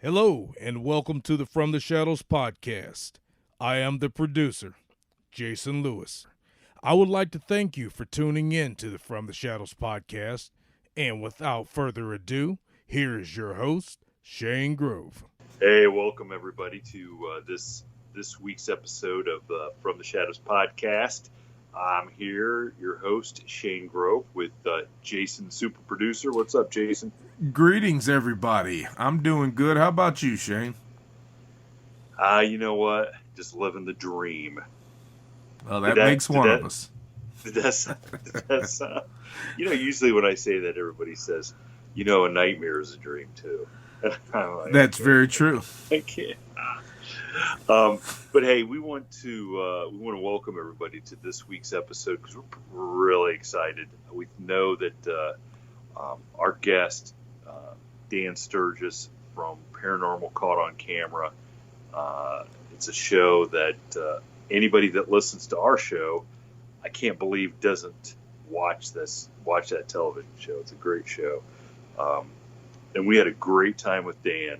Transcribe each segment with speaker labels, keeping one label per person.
Speaker 1: Hello, and welcome to the From the Shadows podcast. I am the producer, Jason Lewis. I would like to thank you for tuning in to the From the Shadows podcast. And without further ado, here is your host, Shane Grove.
Speaker 2: Hey, welcome everybody to this week's episode of From the Shadows podcast. I'm here, your host Shane Grove, with Jason, super producer. What's up, Jason?
Speaker 3: Greetings, everybody. I'm doing good. How about you, Shane?
Speaker 2: You know what? Just living the dream.
Speaker 3: Well, that makes one of us.
Speaker 2: Did that sound? Usually when I say that, everybody says, a nightmare is a dream too. Like,
Speaker 3: that's very true.
Speaker 2: I can't. But hey, we want to welcome everybody to this week's episode because we're really excited. We know that our guest, Dan Sturgis from Paranormal Caught on Camera, it's a show that anybody that listens to our show, I can't believe doesn't watch that television show. It's a great show, and we had a great time with Dan.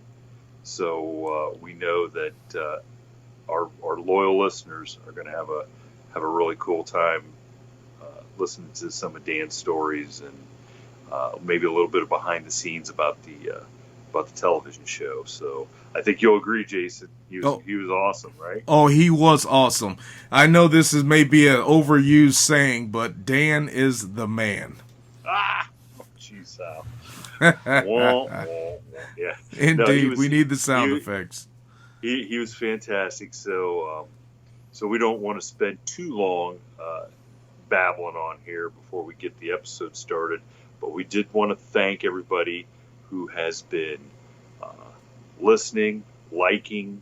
Speaker 2: So we know that our loyal listeners are going to have a really cool time listening to some of Dan's stories and maybe a little bit of behind the scenes about the television show. So I think you'll agree, Jason. He was awesome, right?
Speaker 3: Oh, he was awesome. I know this is maybe an overused saying, but Dan is the man.
Speaker 2: Jeez, Sal. Yeah.
Speaker 3: Indeed, we need the sound effects.
Speaker 2: He was fantastic. So we don't want to spend too long babbling on here before we get the episode started. But we did want to thank everybody who has been listening, liking,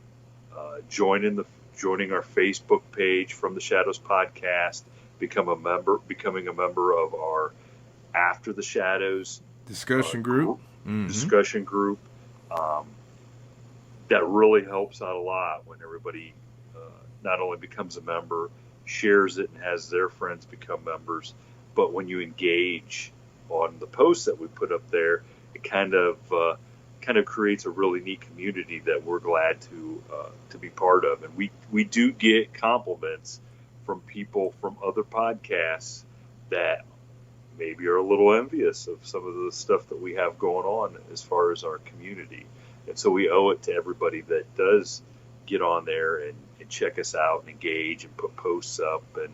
Speaker 2: joining our Facebook page From the Shadows podcast, becoming a member of our After the Shadows
Speaker 3: discussion group.
Speaker 2: Discussion group. That really helps out a lot when everybody not only becomes a member, shares it, and has their friends become members, but when you engage on the posts that we put up there, it kind of creates a really neat community that we're glad to be part of. And we do get compliments from people from other podcasts that maybe are a little envious of some of the stuff that we have going on as far as our community. And so we owe it to everybody that does get on there and check us out and engage and put posts up and,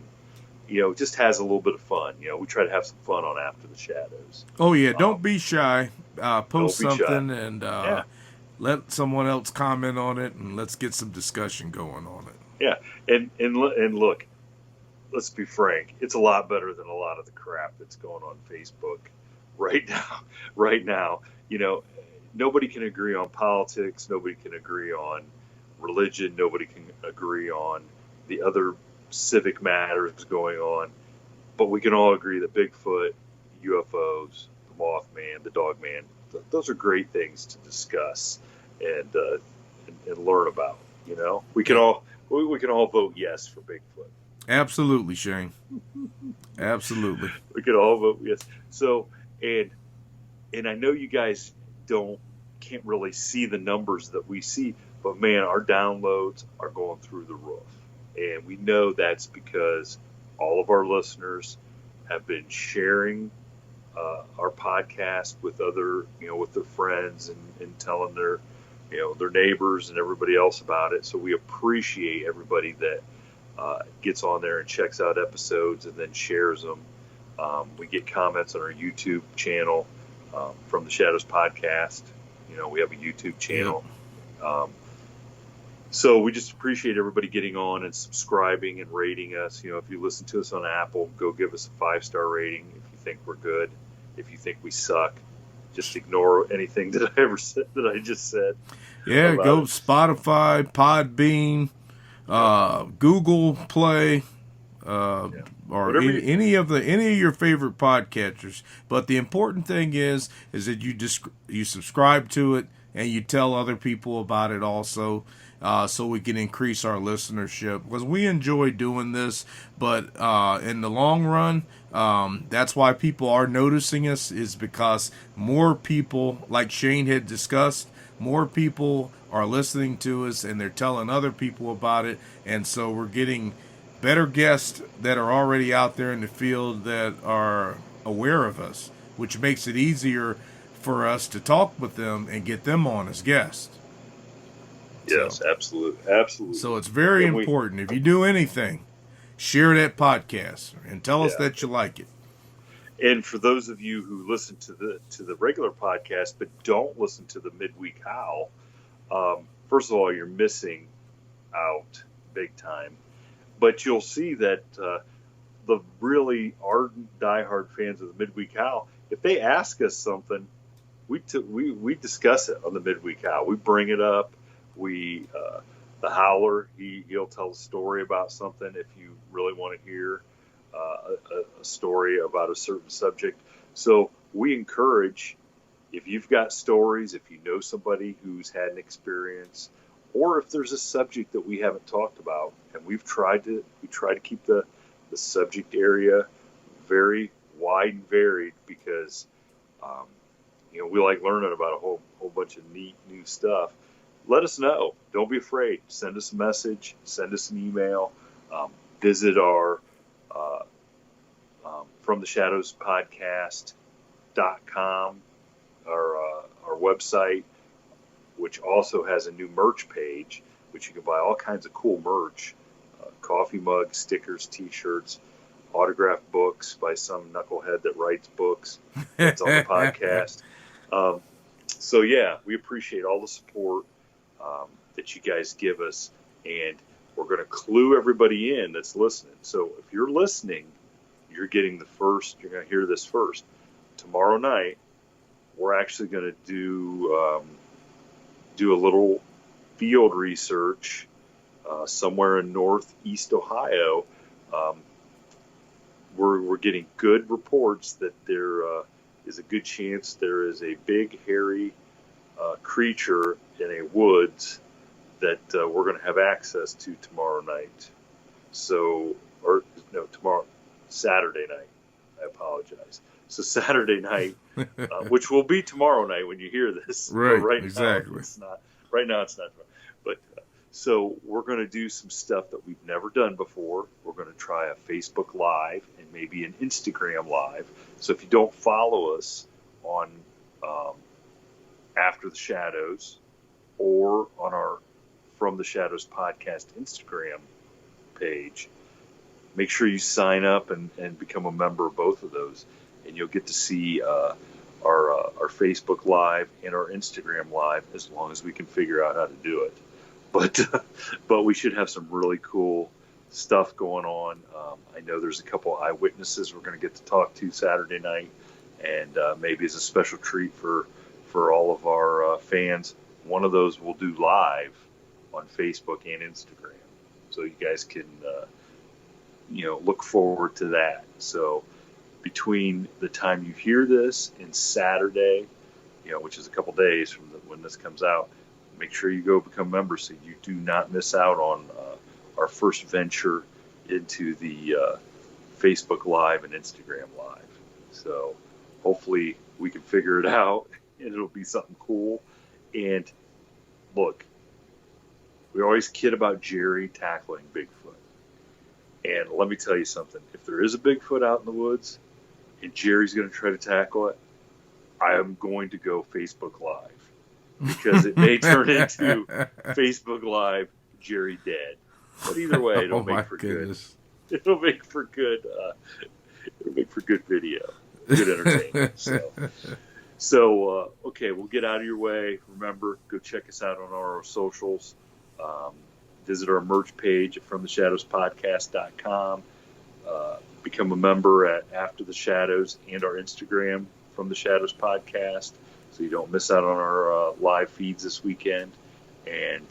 Speaker 2: just has a little bit of fun. We try to have some fun on After the Shadows.
Speaker 3: Oh, yeah. Don't be shy. Post something
Speaker 2: shy.
Speaker 3: And let someone else comment on it, and let's get some discussion going on it.
Speaker 2: Yeah. And look, let's be frank. It's a lot better than a lot of the crap that's going on Facebook right now. Nobody can agree on politics. Nobody can agree on religion. Nobody can agree on the other civic matters going on. But we can all agree that Bigfoot, UFOs, the Mothman, the Dogman, those are great things to discuss and learn about. We can all vote yes for Bigfoot.
Speaker 3: Absolutely, Shane. Absolutely.
Speaker 2: We could all vote yes. So, and I know you guys can't really see the numbers that we see, but man, our downloads are going through the roof. And we know that's because all of our listeners have been sharing our podcast with with their friends and telling their neighbors and everybody else about it. So we appreciate everybody that gets on there and checks out episodes and then shares them. We get comments on our YouTube channel, From the Shadows podcast. We have a YouTube channel.
Speaker 3: Yeah.
Speaker 2: So we just appreciate everybody getting on and subscribing and rating us. If you listen to us on Apple, go give us a 5-star rating if you think we're good. If you think we suck, just ignore anything that I just said.
Speaker 3: Yeah, go Spotify, Podbean, Google Play, or any of your favorite podcatchers. But the important thing is that you subscribe to it and you tell other people about it also. So we can increase our listenership, because we enjoy doing this, but in the long run, that's why people are noticing us, is because more people, like Shane had discussed, more people are listening to us and they're telling other people about it. And so we're getting better guests that are already out there in the field that are aware of us, which makes it easier for us to talk with them and get them on as guests.
Speaker 2: Yes, so, absolutely.
Speaker 3: So it's very important. If you do anything, share that podcast and tell us that you like it.
Speaker 2: And for those of you who listen to the regular podcast but don't listen to the midweek howl, first of all, you're missing out big time. But you'll see that the really ardent, diehard fans of the midweek howl, if they ask us something, we discuss it on the midweek howl. We bring it up. The howler, he'll tell a story about something if you really want to hear a story about a certain subject. So we encourage, if you've got stories, if you know somebody who's had an experience, or if there's a subject that we haven't talked about, and we try to keep the subject area very wide and varied because we like learning about a whole bunch of neat new stuff. Let us know. Don't be afraid. Send us a message. Send us an email. Visit our From the Shadows podcast.com, our website, which also has a new merch page, which you can buy all kinds of cool merch, coffee mugs, stickers, T-shirts, autographed books by some knucklehead that writes books. That's on the podcast. So yeah, we appreciate all the support that you guys give us, and we're going to clue everybody in that's listening. So if you're listening, you're getting you're going to hear this first. Tomorrow night, we're actually going to do a little field research somewhere in northeast Ohio. We're getting good reports that there is a good chance there is a big, hairy creature in a woods that we're going to have access to tomorrow night. Saturday night. I apologize. So Saturday night, which will be tomorrow night when you hear this.
Speaker 3: Right, exactly.
Speaker 2: Right now it's not. But so we're going to do some stuff that we've never done before. We're going to try a Facebook Live and maybe an Instagram Live. So if you don't follow us on After the Shadows or on our From the Shadows podcast Instagram page, make sure you sign up and become a member of both of those, and you'll get to see our Facebook Live and our Instagram Live as long as we can figure out how to do it. But we should have some really cool stuff going on. I know there's a couple eyewitnesses we're going to get to talk to Saturday night, and maybe as a special treat for all of our fans, one of those we'll do live on Facebook and Instagram, so you guys can look forward to that. So between the time you hear this and Saturday, which is a couple days from when this comes out, make sure you go become members so you do not miss out on our first venture into the Facebook Live and Instagram Live. So hopefully we can figure it out and it'll be something cool. And look, we always kid about Jerry tackling Bigfoot. And let me tell you something. If there is a Bigfoot out in the woods and Jerry's going to try to tackle it, I am going to go Facebook Live. Because it may turn into Facebook Live Jerry dead. But either way, it'll make for goodness. Good. It'll make for good. It'll make for good video, good entertainment. So okay, we'll get out of your way. Remember, go check us out on our socials. Visit our merch page at FromTheShadowsPodcast.com. Become a member at After the Shadows and our Instagram, From the Shadows Podcast, so you don't miss out on our live feeds this weekend. And,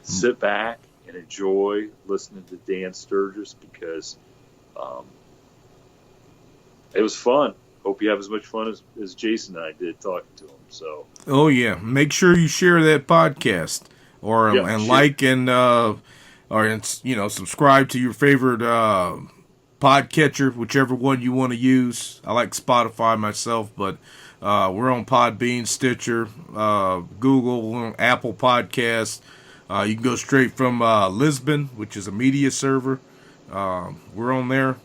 Speaker 2: sit back and enjoy listening to Dan Sturgis because it was fun. Hope you have as much fun as Jason and I did talking to him. So. Oh, yeah.
Speaker 3: Make sure you share that podcast. Like and subscribe to your favorite podcatcher, whichever one you want to use. I like Spotify myself, but We're on Podbean, Stitcher, Google, we're on Apple Podcasts. You can go straight from Lisbon, which is a media server. We're on there.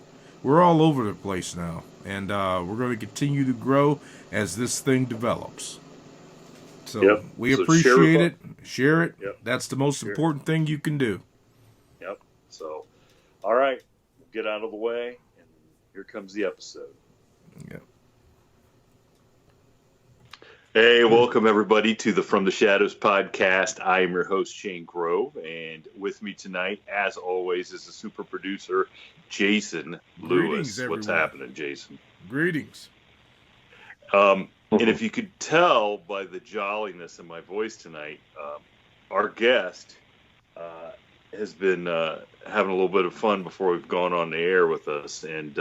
Speaker 3: We're all over the place now, and we're going to continue to grow as this thing develops. So we appreciate it. Share it.
Speaker 2: Yep.
Speaker 3: That's the most important thing you can do.
Speaker 2: Yep. So, all right, get out of the way, and here comes the episode.
Speaker 3: Yeah.
Speaker 2: Hey, welcome everybody to the From the Shadows podcast. I am your host, Shane Grove, and with me tonight, as always, is the super producer, Jason Lewis.
Speaker 3: Everyone.
Speaker 2: What's happening, Jason?
Speaker 3: Greetings.
Speaker 2: And if you could tell by the jolliness in my voice tonight, our guest has been having a little bit of fun before we've gone on the air with us, and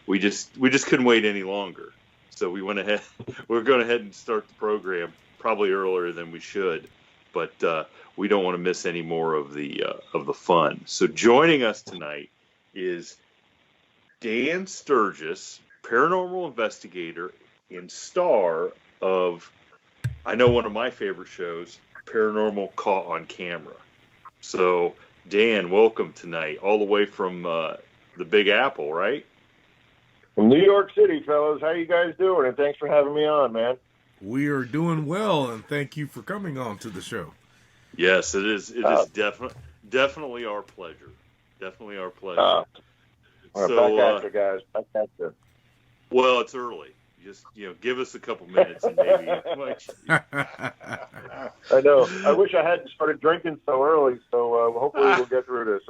Speaker 2: we just couldn't wait any longer. So we went ahead. We're going ahead and start the program probably earlier than we should, but we don't want to miss any more of the fun. So joining us tonight is Dan Sturgis, paranormal investigator and star of, I know, one of my favorite shows, Paranormal Caught on Camera. So Dan, welcome tonight, all the way from the Big Apple, right?
Speaker 4: From New York City, fellas. How you guys doing? And thanks for having me on, man.
Speaker 3: We are doing well, and thank you for coming on to the show.
Speaker 2: Yes, it is. It is definitely our pleasure. Definitely our pleasure.
Speaker 4: Back after, guys. Back after.
Speaker 2: Well, it's early. Just give us a couple minutes, and maybe.
Speaker 4: I know. I wish I hadn't started drinking so early. So hopefully we'll get through this.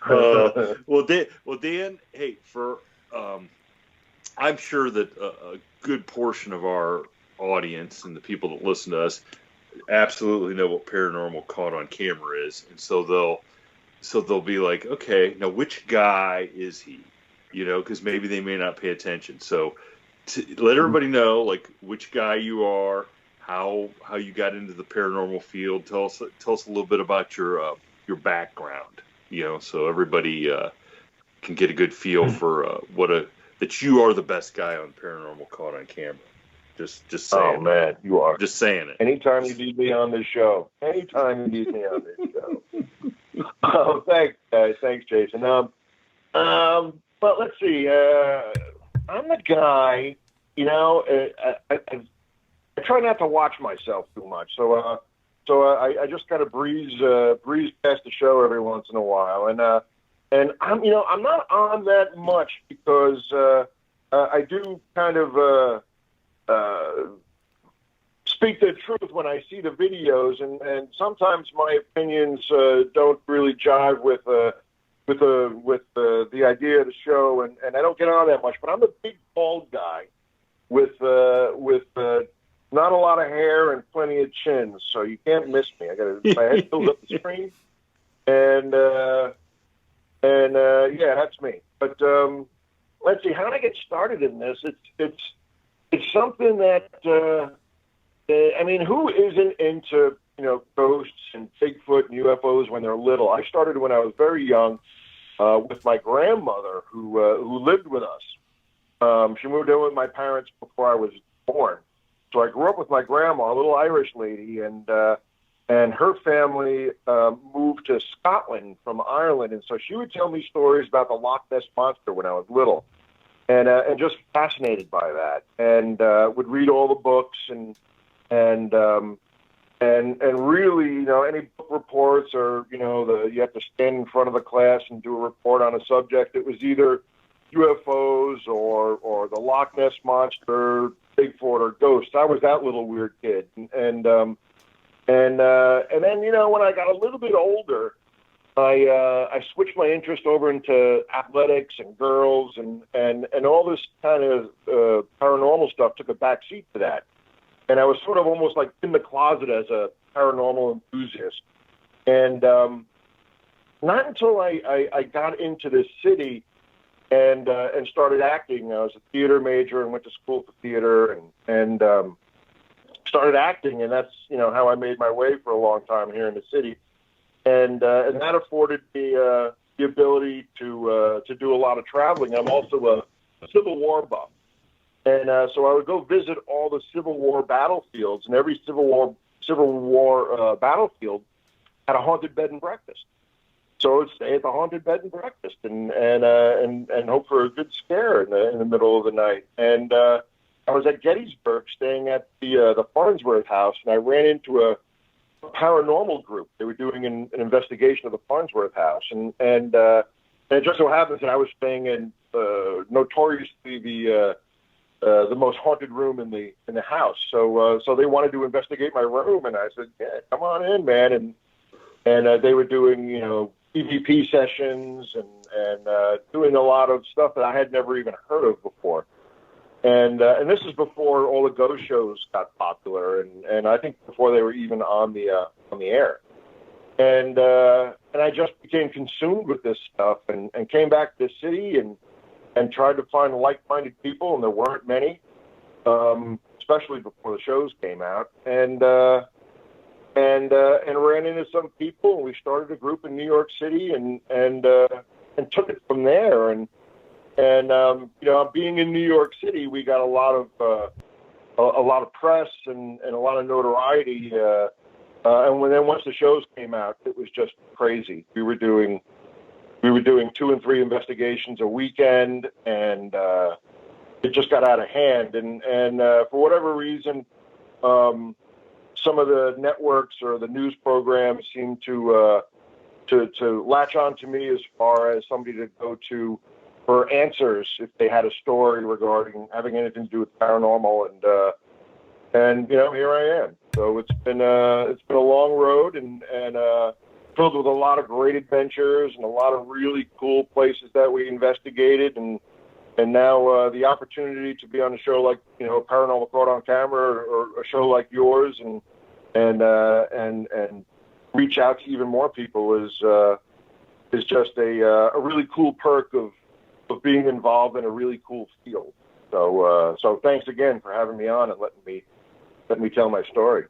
Speaker 4: Okay.
Speaker 2: Well, Dan. Hey, I'm sure that a good portion of our audience and the people that listen to us absolutely know what Paranormal Caught on Camera is, and so they'll be like, okay, now which guy is he? Because maybe they may not pay attention. So to let everybody know, like, which guy you are, how you got into the paranormal field. Tell us a little bit about your background. So everybody can get a good feel for that you are the best guy on Paranormal Caught on Camera. Just saying.
Speaker 4: Oh man, you are.
Speaker 2: Just saying it.
Speaker 4: Anytime you need me on this show. Oh, thanks, guys. Thanks, Jason. But let's see. I'm the guy. I try not to watch myself too much, so I just kind of breeze past the show every once in a while, and I'm not on that much because I do kind of speak the truth when I see the videos, and sometimes my opinions don't really jive with the idea of the show, and I don't get on that much. But I'm a big bald guy with not a lot of hair and plenty of chin, so you can't miss me. My head fills up the screen, and yeah, that's me. But let's see, how did I get started in this? It's something that I mean, who isn't into ghosts and Bigfoot and UFOs when they're little? I started when I was very young with my grandmother who lived with us. She moved in with my parents before I was born. So I grew up with my grandma, a little Irish lady, and her family moved to Scotland from Ireland, and so she would tell me stories about the Loch Ness Monster when I was little, and just fascinated by that, and would read all the books and really, any book reports or you have to stand in front of the class and do a report on a subject. It was either UFOs or the Loch Ness Monster, Bigfoot, or ghosts. I was that little weird kid, and then when I got a little bit older, I switched my interest over into athletics and girls, and all this kind of paranormal stuff took a backseat to that, and I was sort of almost like in the closet as a paranormal enthusiast, and not until I got into this city and started acting. I was a theater major and went to school for theater and started acting, and that's how I made my way for a long time here in the city, and that afforded me the ability to do a lot of traveling. I'm also a Civil War buff, And so I would go visit all the Civil War battlefields, and every Civil War battlefield had a haunted bed and breakfast. So I would stay at the haunted bed and breakfast and hope for a good scare in the middle of the night. And I was at Gettysburg staying at the Farnsworth House, and I ran into a paranormal group. They were doing an investigation of the Farnsworth House, and it just so happens that I was staying in notoriously the most haunted room in the house. So they wanted to investigate my room, and I said, "Yeah, come on in, man." And they were doing EVP sessions and doing a lot of stuff that I had never even heard of before. And this is before all the ghost shows got popular, and I think before they were even on the air. And I just became consumed with this stuff, and came back to the city and tried to find like-minded people, and there weren't many, especially before the shows came out. And ran into some people, and we started a group in New York City, and took it from there. And being in New York City, we got a lot of press and a lot of notoriety. And once the shows came out, it was just crazy. We were doing 2 and 3 investigations a weekend, and it just got out of hand. And for whatever reason, some of the networks or the news programs seemed to latch on to me as far as somebody to go to for answers if they had a story regarding having anything to do with paranormal, and here I am. So it's been a long road and filled with a lot of great adventures and a lot of really cool places that we investigated, and now the opportunity to be on a show like Paranormal Caught on Camera or a show like yours and reach out to even more people is just a really cool perk of being involved in a really cool field. So thanks again for having me on and letting me tell my story.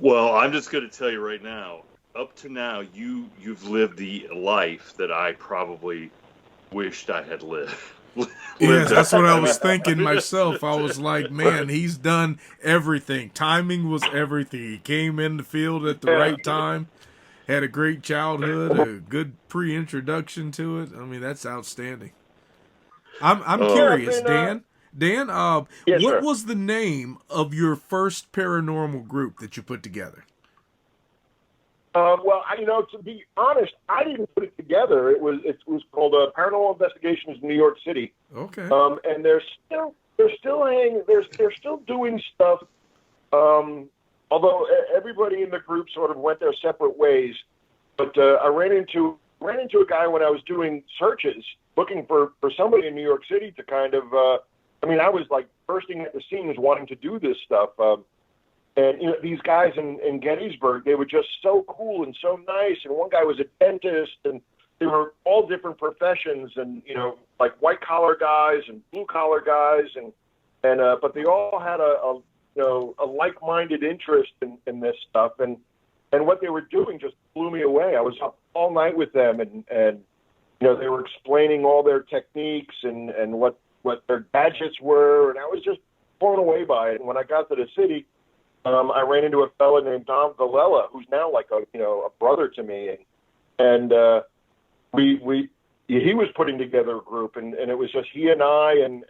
Speaker 2: Well, I'm just going to tell you right now, up to now, you've lived the life that I probably wished I had lived.
Speaker 3: Yes, that's what I was thinking myself. I was like, man, he's done everything. Timing was everything. He came in the field at the right time, had a great childhood, a good pre-introduction to it. I mean, that's outstanding. I'm curious, Dan. Dan,
Speaker 4: yes,
Speaker 3: what
Speaker 4: sir.
Speaker 3: was the name of your first paranormal group that you put together?
Speaker 4: Well, to be honest, I didn't put it together. It was called Paranormal Investigations in New York City.
Speaker 3: Okay.
Speaker 4: And they're still doing stuff. Although everybody in the group sort of went their separate ways. But I ran into a guy when I was doing searches, looking for somebody in New York City to kind of. I was like bursting at the seams, wanting to do this stuff. And these guys in Gettysburg, they were just so cool and so nice. And one guy was a dentist, and they were all different professions, and like white collar guys and blue collar guys, and but they all had a like-minded interest in this stuff, and what they were doing just blew me away. I was up all night with them, and they were explaining all their techniques and what their gadgets were, and I was just blown away by it. And when I got to the city, I ran into a fellow named Dom Galella, who's now like a brother to me, and he was putting together a group, and it was just he and I and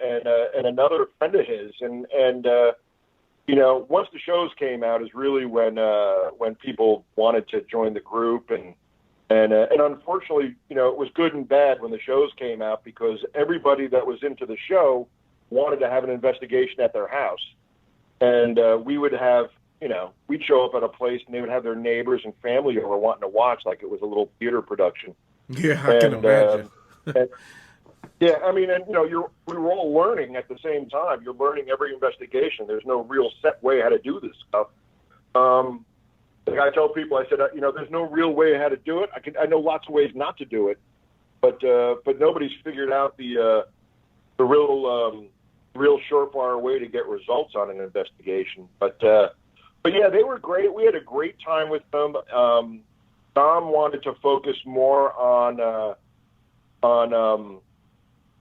Speaker 4: another friend of his, and once the shows came out is really when people wanted to join the group, and unfortunately, it was good and bad when the shows came out, because everybody that was into the show wanted to have an investigation at their house. And we would have, we'd show up at a place and they would have their neighbors and family over wanting to watch like it was a little theater production.
Speaker 3: Yeah, I can imagine.
Speaker 4: We were all learning at the same time. You're learning every investigation. There's no real set way how to do this stuff. Like I tell people, I said, there's no real way how to do it. I know lots of ways not to do it, but nobody's figured out the real surefire way to get results on an investigation. But yeah, they were great. We had a great time with them. Dom wanted to focus more on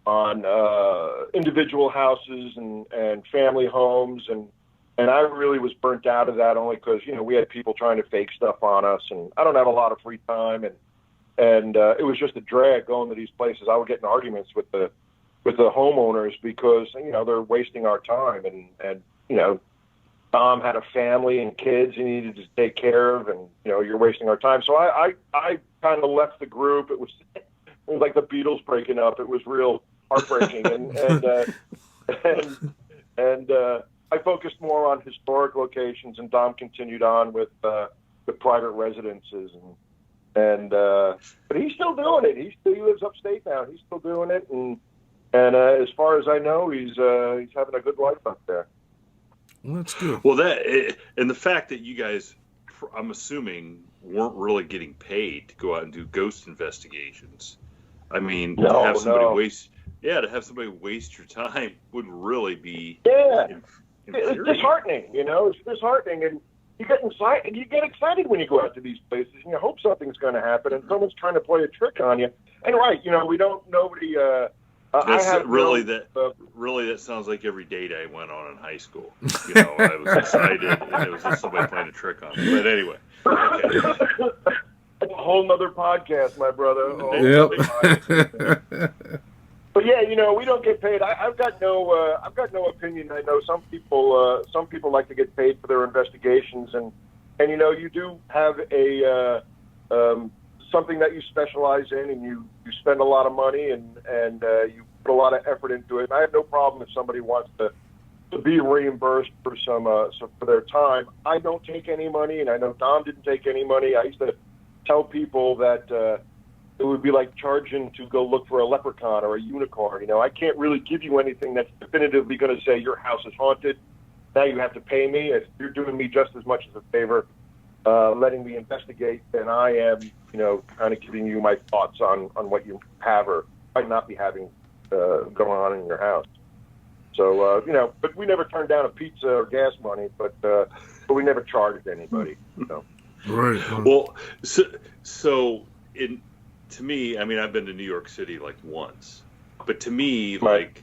Speaker 4: individual houses and family homes, and I really was burnt out of that only because we had people trying to fake stuff on us, and I don't have a lot of free time, and it was just a drag going to these places. I would get in arguments with the homeowners because they're wasting our time, and Tom had a family and kids he needed to take care of, and you're wasting our time. So I kind of left the group. It was like the Beatles breaking up. It was real heartbreaking, and I focused more on historic locations, and Dom continued on with private residences, but he's still doing it. He lives upstate now. He's still doing it, and as far as I know, he's having a good life up there.
Speaker 3: Well, that's good.
Speaker 2: Well, and the fact that you guys, I'm assuming, weren't really getting paid to go out and do ghost investigations. I mean, to have somebody waste your time would really be
Speaker 4: it's disheartening. It's disheartening, and you get excited when you go out to these places, and you hope something's going to happen, and someone's trying to play a trick on you. And nobody.
Speaker 2: That sounds like every date I went on in high school. I was excited, and it was just somebody playing a trick on me. But anyway, okay.
Speaker 4: That's a whole nother podcast, my brother.
Speaker 3: Yep.
Speaker 4: But yeah, we don't get paid. I've got no opinion. I know some people like to get paid for their investigations, and you do have a something that you specialize in, and you spend a lot of money and you put a lot of effort into it. And I have no problem if somebody wants to be reimbursed for for their time. I don't take any money, and I know Dom didn't take any money. I used to tell people that it would be like charging to go look for a leprechaun or a unicorn. I can't really give you anything that's definitively going to say your house is haunted. Now you have to pay me. If you're doing me just as much as a favor, letting me investigate, then I am, kind of giving you my thoughts on what you have or might not be having going on in your house. So, but we never turned down a pizza or gas money, but we never charged anybody.
Speaker 3: Right.
Speaker 2: Well, so to me, I mean, I've been to New York City like once, but to me, like,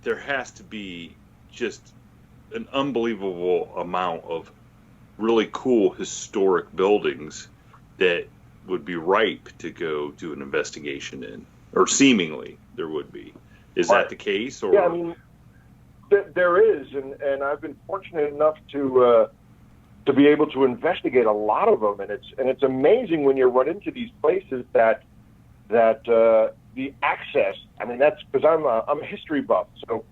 Speaker 2: there has to be just an unbelievable amount of really cool historic buildings that would be ripe to go do an investigation in, or seemingly there would be. Is that the case? Or?
Speaker 4: Yeah, I mean, there is, and I've been fortunate enough to be able to investigate a lot of them, and it's amazing when you run into these places that the access. I mean, that's because I'm a history buff, so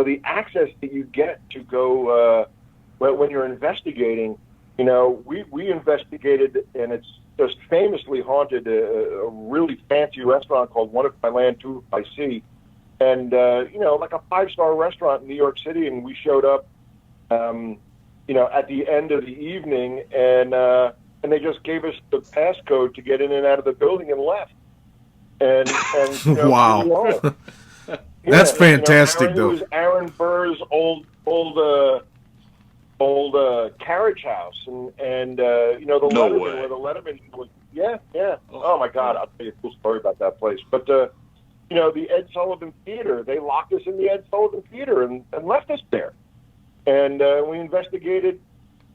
Speaker 4: the access that you get to go when you're investigating. We investigated, and it's just famously haunted a really fancy restaurant called One If By Land, Two If By Sea, and like a 5-star restaurant in New York City. And we showed up, at the end of the evening, and they just gave us the passcode to get in and out of the building and left. And
Speaker 3: wow, that's fantastic, though.
Speaker 4: It was Aaron Burr's old carriage house, and the Letterman, where the Letterman was. Yeah. Oh my God, I'll tell you a cool story about that place. But the Ed Sullivan Theater, they locked us in the Ed Sullivan Theater and left us there, and we investigated,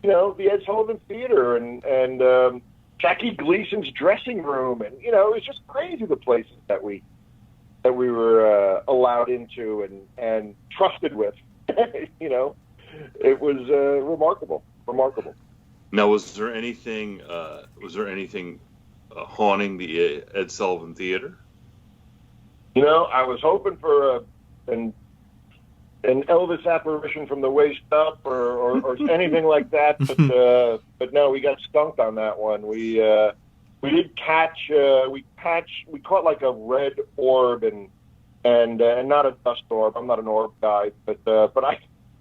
Speaker 4: the Ed Sullivan Theater and Jackie Gleason's dressing room, and it was just crazy the places that we were allowed into and trusted with. It was remarkable.
Speaker 2: Now, was there anything haunting the Ed Sullivan Theater?
Speaker 4: I was hoping for an Elvis apparition from the waist up, or anything like that, but no, we got skunked on that one. We did catch we caught like a red orb and not a dust orb. I'm not an orb guy, but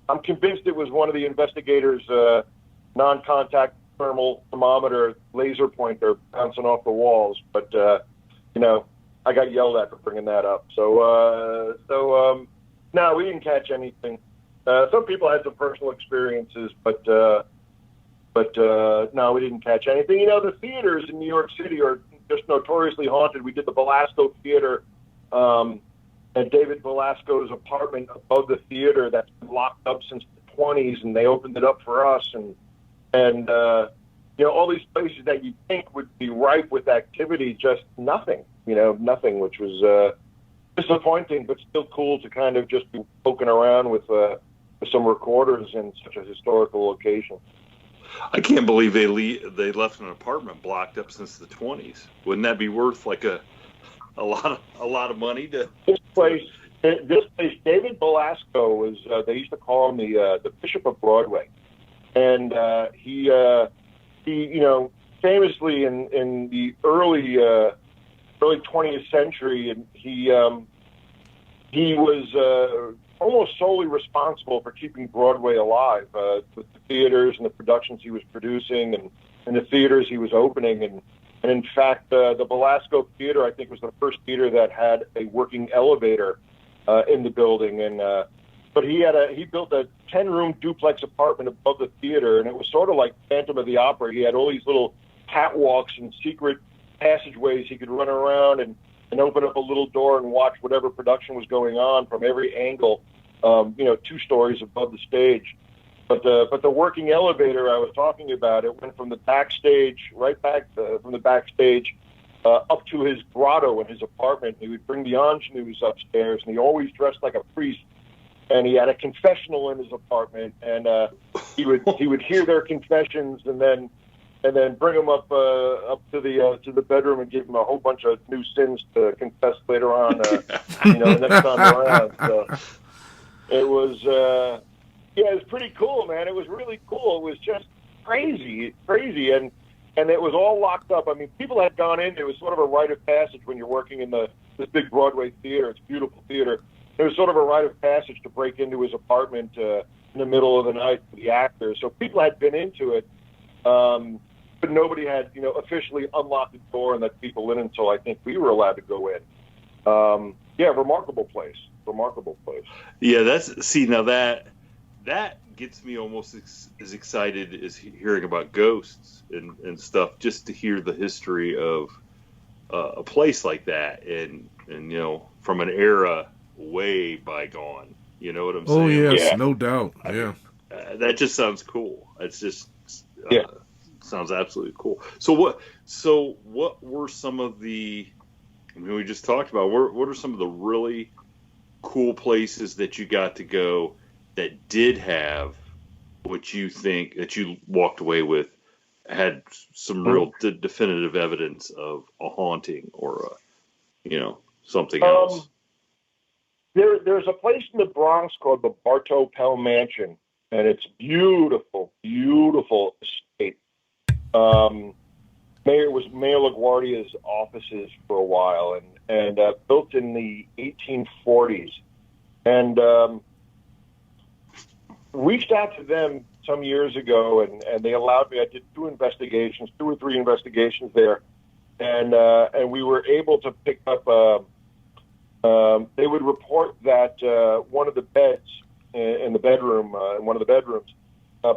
Speaker 4: I'm convinced it was one of the investigators' non-contact thermal thermometer laser pointer bouncing off the walls. But I got yelled at for bringing that up. So no, we didn't catch anything. Some people had some personal experiences, but no, we didn't catch anything. The theaters in New York City are just notoriously haunted. We did the Belasco Theater, David Velasco's apartment above the theater that's been locked up since the 20s, and they opened it up for us, and all these places that you think would be ripe with activity, just nothing, nothing, which was disappointing, but still cool to kind of just be poking around with some recorders in such a historical location.
Speaker 2: I can't believe they left an apartment blocked up since the 20s. Wouldn't that be worth like a lot of money to
Speaker 4: this place? David Velasco was. They used to call him the Bishop of Broadway, and he famously in the early 20th century, and he was almost solely responsible for keeping Broadway alive with the theaters and the productions he was producing and the theaters he was opening. And in fact, the Velasco Theater, I think, was the first theater that had a working elevator in the building. But he built a 10-room duplex apartment above the theater, and it was sort of like Phantom of the Opera. He had all these little catwalks and secret passageways he could run around and open up a little door and watch whatever production was going on from every angle, 2 stories above the stage. But the working elevator I was talking about, it went from the backstage, from the backstage up to his grotto in his apartment. He would bring the ingenues upstairs, and he always dressed like a priest. And he had a confessional in his apartment, and he would hear their confessions, and then bring them up to the bedroom and give them a whole bunch of new sins to confess later on, the next time around. So it was, it was pretty cool, man. It was really cool. It was just crazy, and it was all locked up. I mean, people had gone in. It was sort of a rite of passage when you're working in this big Broadway theater. It's a beautiful theater. It was sort of a rite of passage to break into his apartment in the middle of the night for the actors. So people had been into it. But nobody had, officially unlocked the door and let people in until I think we were allowed to go in. Remarkable place.
Speaker 2: Yeah, now that gets me almost as excited as hearing about ghosts and stuff, just to hear the history of a place like that and from an era way bygone. You know what I'm saying?
Speaker 3: Oh yes, no doubt. Yeah,
Speaker 2: that just sounds cool. It's just sounds absolutely cool. So what were some of the? I mean, we just talked about what are some of the really cool places that you got to go that did have what you think that you walked away with had some real definitive evidence of a haunting or something else.
Speaker 4: There's a place in the Bronx called the Bartopel Mansion, and it's beautiful estate. Mayor LaGuardia's offices for a while, and built in the 1840s, and reached out to them some years ago, and they allowed me. I did 2 or 3 investigations there, and we were able to pick up. They would report that one of the beds in the bedroom, in one of the bedrooms,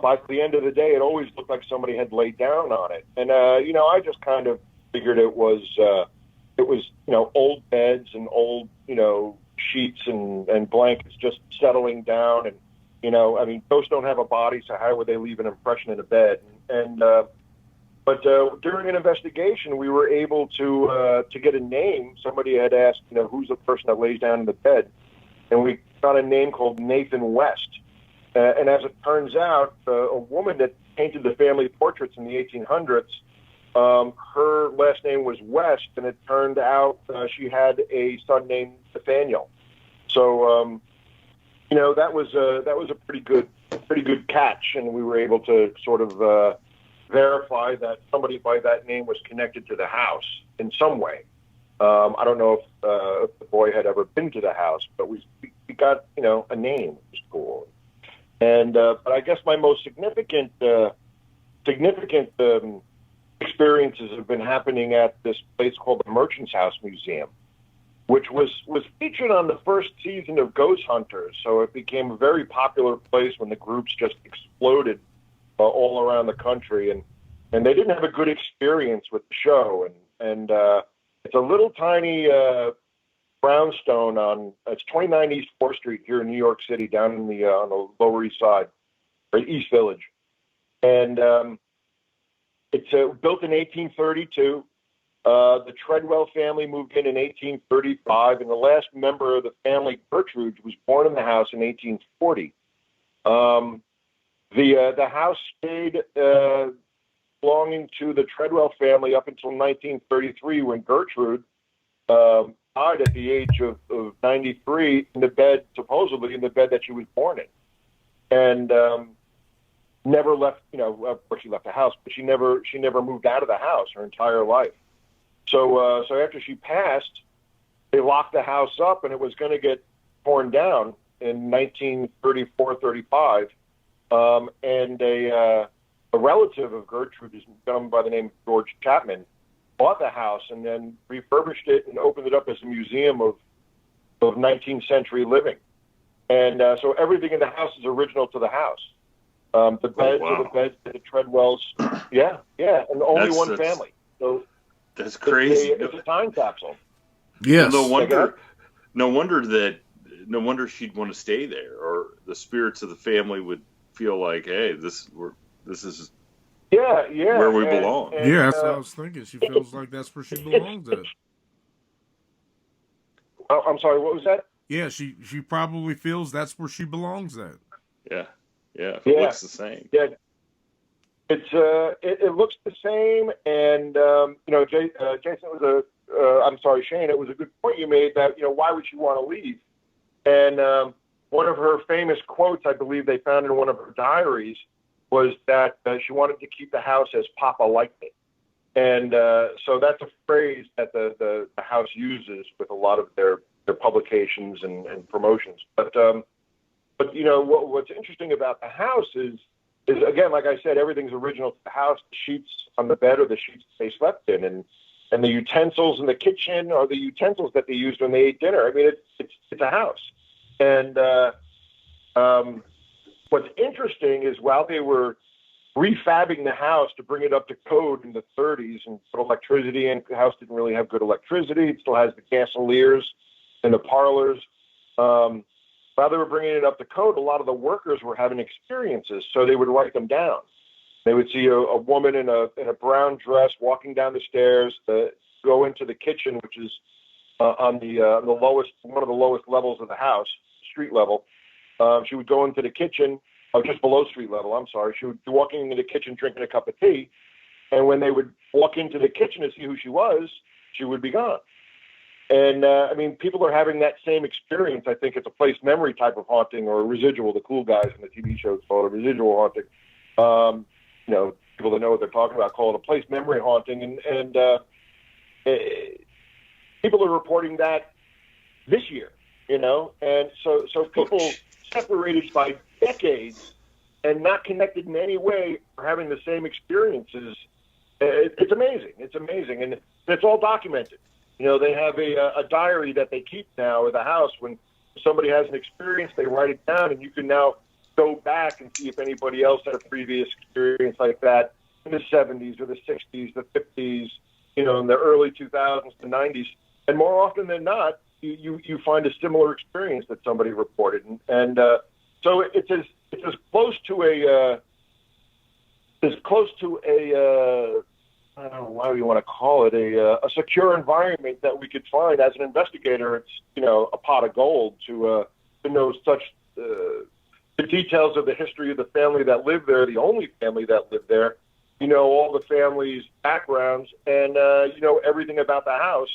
Speaker 4: by the end of the day, it always looked like somebody had laid down on it. And, I just kind of figured it was old beds and old, sheets and blankets just settling down. And, ghosts don't have a body, so how would they leave an impression in a bed? But during an investigation, we were able to get a name. Somebody had asked, who's the person that lays down in the bed? And we got a name called Nathan West. And as it turns out, a woman that painted the family portraits in the 1800s, her last name was West, and it turned out she had a son named Nathaniel. So, that was a pretty good catch, and we were able to sort of verify that somebody by that name was connected to the house in some way. I don't know if the boy had ever been to the house, but we got a name, which was cool. And but I guess my most significant experiences have been happening at this place called the Merchant's House Museum, which was featured on the first season of Ghost Hunters. So it became a very popular place when the groups just exploded all around the country, and they didn't have a good experience with the show. And it's a little tiny brownstone on, it's 29 East 4th Street here in New York City, down in the on the Lower East Side, or East Village. And it's built in 1832. The Treadwell family moved in 1835, and the last member of the family, Gertrude, was born in the house in 1840. The house stayed belonging to the Treadwell family up until 1933, when Gertrude died at the age of 93 in the bed, supposedly in the bed that she was born in, and never left. You know, of course, she left the house, but she never moved out of the house her entire life. So after she passed, they locked the house up, and it was going to get torn down in 1934-35. And a relative of Gertrude, a gentleman by the name of George Chapman, bought the house and then refurbished it and opened it up as a museum of 19th century living. And so everything in the house is original to the house. The beds are the beds of the Treadwells. Yeah, and only one family. So
Speaker 2: that's crazy.
Speaker 4: It's a time capsule.
Speaker 3: Yes.
Speaker 2: No wonder she'd want to stay there, or the spirits of the family would feel like, hey, this is where we belong.
Speaker 3: Yeah, that's what I was thinking. She feels like that's where she belongs at.
Speaker 4: Oh, I'm sorry, what was that?
Speaker 3: Yeah, she probably feels that's where she belongs at.
Speaker 2: Yeah. It looks the same.
Speaker 4: Yeah. It's it looks the same, and Jason, it was Shane, it was a good point you made that, why would she want to leave? And one of her famous quotes, I believe they found in one of her diaries, was that she wanted to keep the house as Papa liked it. And so that's a phrase that the house uses with a lot of their publications and promotions. But what's interesting about the house is again, like I said, everything's original to the house. The sheets on the bed are the sheets they slept in, and the utensils in the kitchen are the utensils that they used when they ate dinner. I mean, it's a house. And what's interesting is while they were refabbing the house to bring it up to code in the 30s and put electricity in, the house didn't really have good electricity. It still has the gasoliers in the parlors. While they were bringing it up to code, a lot of the workers were having experiences, so they would write them down. They would see a woman in a brown dress walking down the stairs to go into the kitchen, which is on the lowest, one of the lowest levels of the house, street level. She would go into the kitchen, just below street level. I'm sorry. She would be walking into the kitchen, drinking a cup of tea, and when they would walk into the kitchen to see who she would be gone. And people are having that same experience. I think it's a place memory type of haunting, or a residual. The cool guys in the TV shows call it a residual haunting. People that know what they're talking about call it a place memory haunting, and people are reporting that this year. And so people separated by decades and not connected in any way are having the same experiences. It's amazing. It's amazing, and it's all documented. They have a diary that they keep now at the house. When somebody has an experience, they write it down, and you can now go back and see if anybody else had a previous experience like that in the 70s or the 60s, the 50s, in the early 2000s, the 90s. And more often than not, you find a similar experience that somebody reported. And so it's as close to a I don't know why you want to call it a secure environment that we could find. As an investigator, it's a pot of gold to know such the details of the history of the family that lived there, the only family that lived there. All the family's backgrounds, and everything about the house,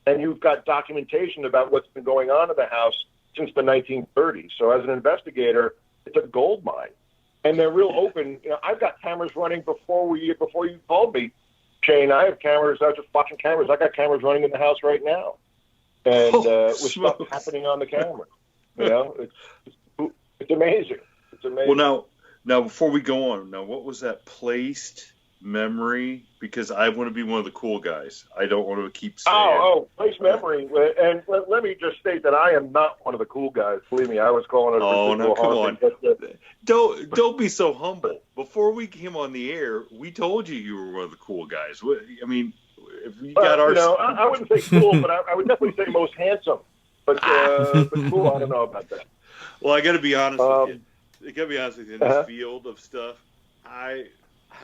Speaker 4: and you've got documentation about what's been going on in the house since the 1930s. So as an investigator, it's a gold mine, and they're real open. I've got cameras running before you called me, Shane. I have cameras. I was just watching cameras. I got cameras running in the house right now, and with stuff happening on the camera. It's amazing. It's amazing.
Speaker 2: Well, now before we go on, what was that placed memory? Because I want to be one of the cool guys. I don't want to keep saying.
Speaker 4: Placed memory. And let me just state that I am not one of the cool guys. Believe me, I was calling it.
Speaker 2: Oh no, come on! Don't be so humble. Before we came on the air, we told you were one of the cool guys. if we got our,
Speaker 4: I wouldn't say cool, but I would definitely say most handsome. But cool, I don't know about that.
Speaker 2: Well, I got to be honest with you. I got to be honest with you. In this field of stuff, I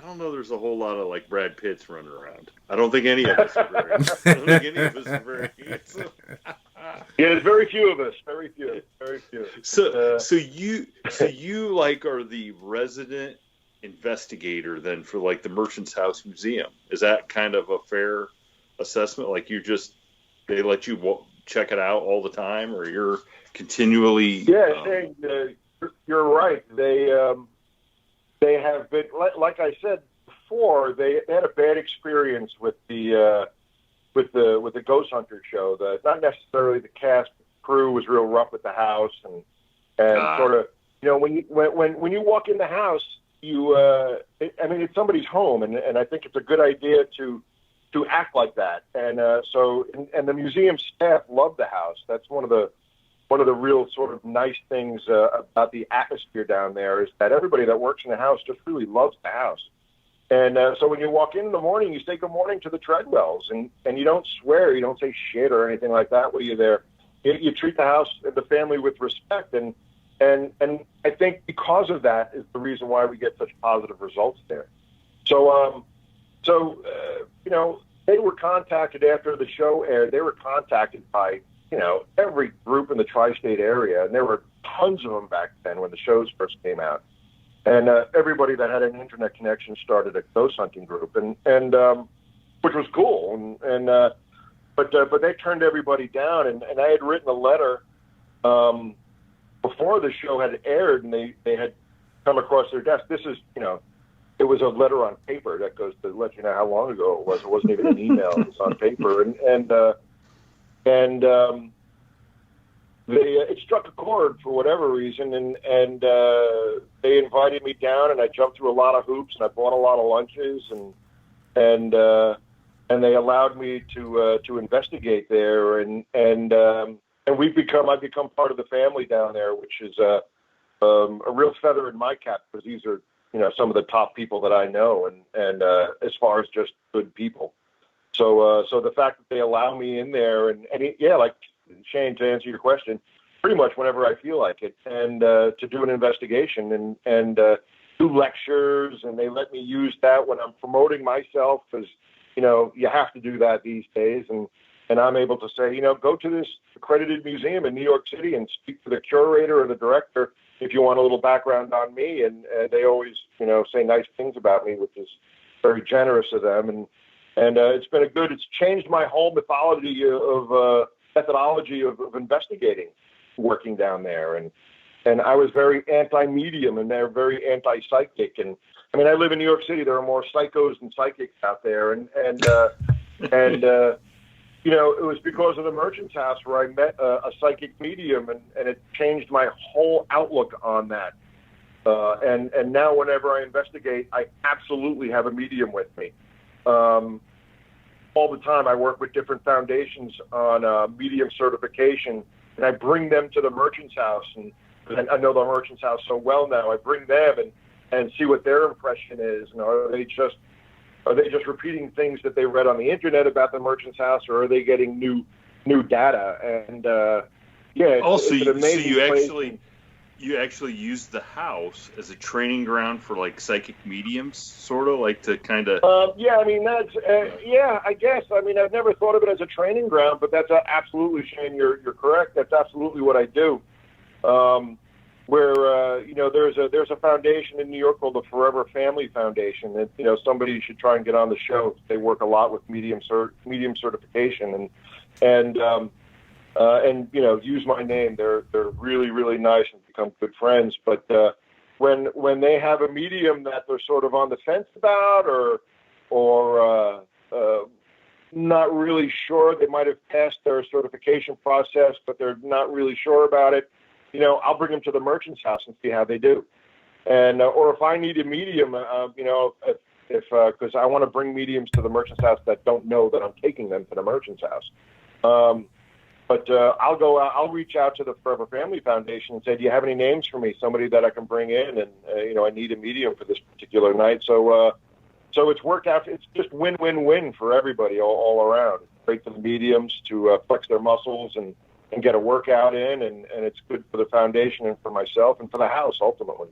Speaker 2: don't know. There's a whole lot of like Brad Pitts running around. I don't think any of us are very. I don't think any of us are very handsome.
Speaker 4: Yeah, there's very few of us. Very few.
Speaker 2: So you like are the resident investigator then for like the Merchant's House Museum. Is that kind of a fair assessment? Like they let you check it out all the time, or you're continually?
Speaker 4: Yeah, you're right. They have been, like I said before, they had a bad experience with the Ghost Hunter show. Not necessarily the cast, but the crew was real rough with the house, and sort of, when you walk in the house, it's somebody's home, and I think it's a good idea to act like that. And and the museum staff love the house. That's one of the real sort of nice things about the atmosphere down there is that everybody that works in the house just really loves the house. And so when you walk in the morning, you say good morning to the Treadwells, and you don't swear, you don't say shit or anything like that while you're there. You treat the house and the family with respect, and I think because of that is the reason why we get such positive results there. So they were contacted after the show aired. They were contacted by every group in the tri-state area, and there were tons of them back then when the shows first came out. And everybody that had an internet connection started a ghost hunting group, and which was cool. But they turned everybody down, and I had written a letter before the show had aired, and they had come across their desk. This is, it was a letter on paper that goes to let you know how long ago it was. It wasn't even an email; it was on paper, it struck a chord for whatever reason, and they invited me down, and I jumped through a lot of hoops, and I bought a lot of lunches, and they allowed me to investigate there, and I've become part of the family down there, which is a real feather in my cap, because these are some of the top people that I know, and as far as just good people. So the fact that they allow me in there, and like Shane, to answer your question, pretty much whenever I feel like it, and to do an investigation and do lectures, and they let me use that when I'm promoting myself, because you have to do that these days, and I'm able to say, go to this accredited museum in New York City and speak to the curator or the director if you want a little background on me, and they always say nice things about me, which is very generous of them, and it's changed my whole methodology of investigating, working down there, and I was very anti-medium, and they're very anti-psychic, and I mean, I live in New York City. There are more psychos than psychics out there, and it was because of the Merchant's House where I met a psychic medium, and it changed my whole outlook on that. And now whenever I investigate, I absolutely have a medium with me. All the time, I work with different foundations on medium certification, and I bring them to the Merchant's House, and I know the Merchant's House so well now. I bring them and see what their impression is, and are they just repeating things that they read on the internet about the Merchant's House, or are they getting new data? And it's an amazing place.
Speaker 2: You actually use the house as a training ground for like psychic mediums, sort of like to kind of.
Speaker 4: I guess. I mean, I've never thought of it as a training ground, but that's absolutely, Shane. You're correct. That's absolutely what I do. There's a foundation in New York called the Forever Family Foundation that somebody should try and get on the show. They work a lot with medium certification and use my name. They're really, really nice and become good friends. But when they have a medium that they're sort of on the fence about, or not really sure, they might have passed their certification process, but they're not really sure about it. I'll bring them to the Merchant's House and see how they do. And or if I need a medium, because I want to bring mediums to the Merchant's House that don't know that I'm taking them to the Merchant's House. But I'll reach out to the Forever Family Foundation and say, do you have any names for me? Somebody that I can bring in, and I need a medium for this particular night. So So it's worked out. It's just win-win-win for everybody all around. It's great for the mediums to flex their muscles and get a workout in, and it's good for the foundation and for myself and for the house ultimately.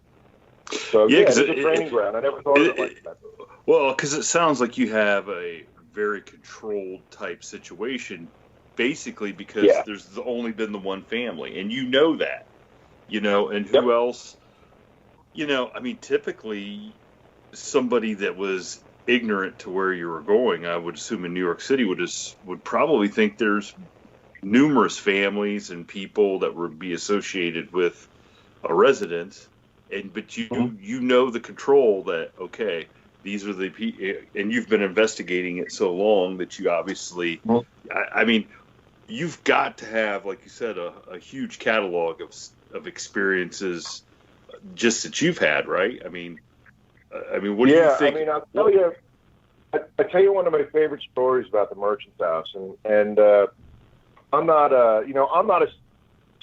Speaker 4: So yeah, it's a training ground. I never thought of it like that.
Speaker 2: Well, because it sounds like you have a very controlled type situation, basically because there's only been the one family, and you know that, and who else, I mean, typically somebody that was ignorant to where you were going, I would assume in New York City would probably think there's numerous families and people that would be associated with a residence, but you know the control that, okay, these are the people, and you've been investigating it so long that you obviously, I mean, you've got to have, like you said, a huge catalog of experiences just that you've had, right? I mean, what do you think?
Speaker 4: I mean, I'll tell you one of my favorite stories about the Merchant's House, and I'm not a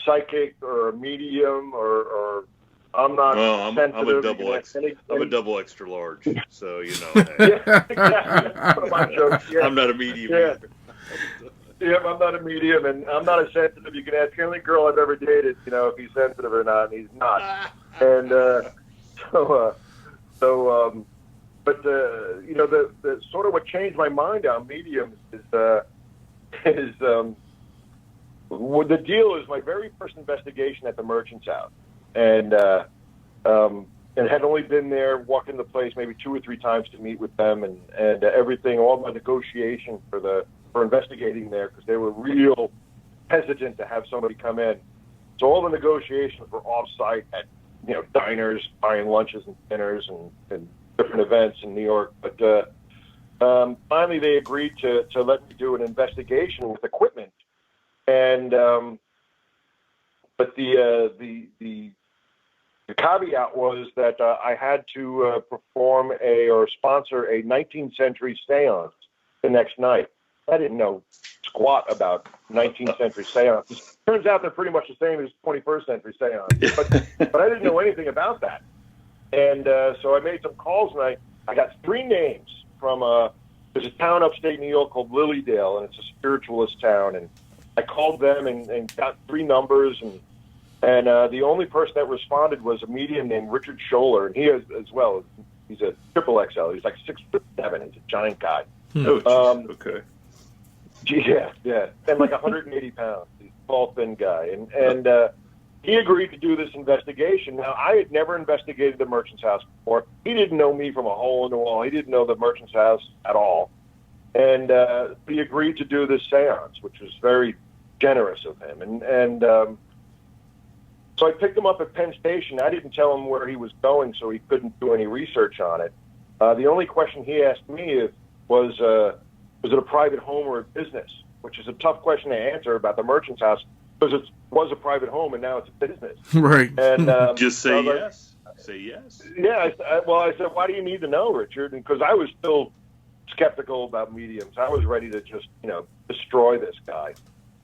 Speaker 4: psychic or a medium or I'm not sensitive.
Speaker 2: I'm a double extra large, so
Speaker 4: Yeah, exactly.
Speaker 2: I'm not a medium either.
Speaker 4: Yeah, I'm not a medium, and I'm not a sensitive. You can ask any girl I've ever dated, if he's sensitive or not, and he's not. And but the sort of what changed my mind on mediums is well, the deal is my very first investigation at the Merchant's House, and had only been there, walked in the place maybe 2 or 3 times to meet with them, and everything, all my negotiation for investigating there, because they were real hesitant to have somebody come in. So all the negotiations were off-site at diners, buying lunches and dinners and different events in New York. But finally, they agreed to let me do an investigation with equipment. And but the caveat was that I had to perform or sponsor a 19th century seance the next night. I didn't know squat about 19th century seances. Turns out they're pretty much the same as 21st century seances, but I didn't know anything about that. And so I made some calls, and I got 3 names from there's a town upstate New York called Lilydale, and it's a spiritualist town. And I called them and got 3 numbers, and the only person that responded was a medium named Richard Scholler, and he is as well. He's a triple XL. He's like 6'7". He's a giant guy.
Speaker 2: Okay.
Speaker 4: Yeah, and like 180 pounds. He's a tall, thin guy, and he agreed to do this investigation. Now, I had never investigated the Merchant's House before. He didn't know me from a hole in the wall. He didn't know the Merchant's House at all, and he agreed to do this seance, which was very generous of him. And so I picked him up at Penn Station. I didn't tell him where he was going, so he couldn't do any research on it. The only question he asked me was it a private home or a business, which is a tough question to answer about the Merchant's House, because it was a private home and now it's a business.
Speaker 3: Right.
Speaker 4: And
Speaker 2: just say yes. Say yes.
Speaker 4: Yeah. I said, why do you need to know, Richard? Because I was still skeptical about mediums. I was ready to just, destroy this guy.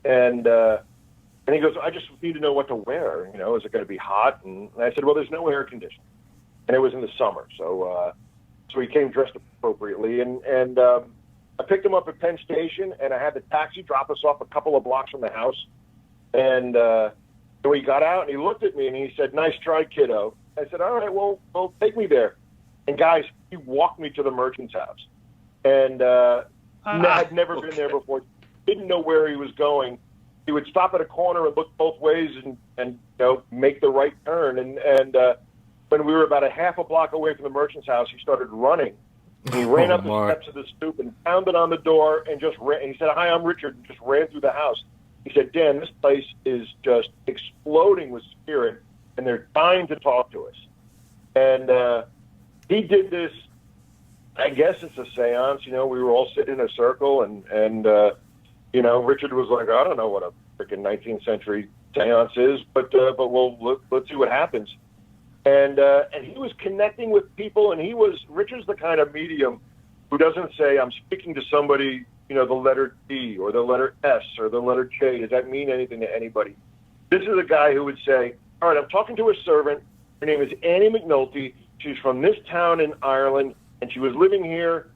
Speaker 4: And he goes, I just need to know what to wear. Is it going to be hot? And I said, well, there's no air conditioning. And it was in the summer. So he came dressed appropriately. And I picked him up at Penn Station, and I had the taxi drop us off a couple of blocks from the house. And so he got out, and he looked at me, and he said, nice try, kiddo. I said, all right, well, take me there. And, guys, he walked me to the Merchant's House. And I'd never been there before, didn't know where he was going. He would stop at a corner and look both ways and make the right turn. And when we were about a half a block away from the Merchant's House, he started running. And he ran up the steps of the stoop and pounded on the door and just ran. And he said, hi, I'm Richard, and just ran through the house. He said, Dan, this place is just exploding with spirit, and they're dying to talk to us. And he did this, I guess it's a seance. We were all sitting in a circle, and Richard was like, I don't know what a freaking 19th century seance is, but let's see what happens. And he was connecting with people, and Richard's the kind of medium who doesn't say, I'm speaking to somebody, the letter D or the letter S or the letter J. Does that mean anything to anybody? This is a guy who would say, all right, I'm talking to a servant. Her name is Annie McNulty. She's from this town in Ireland. and she was living here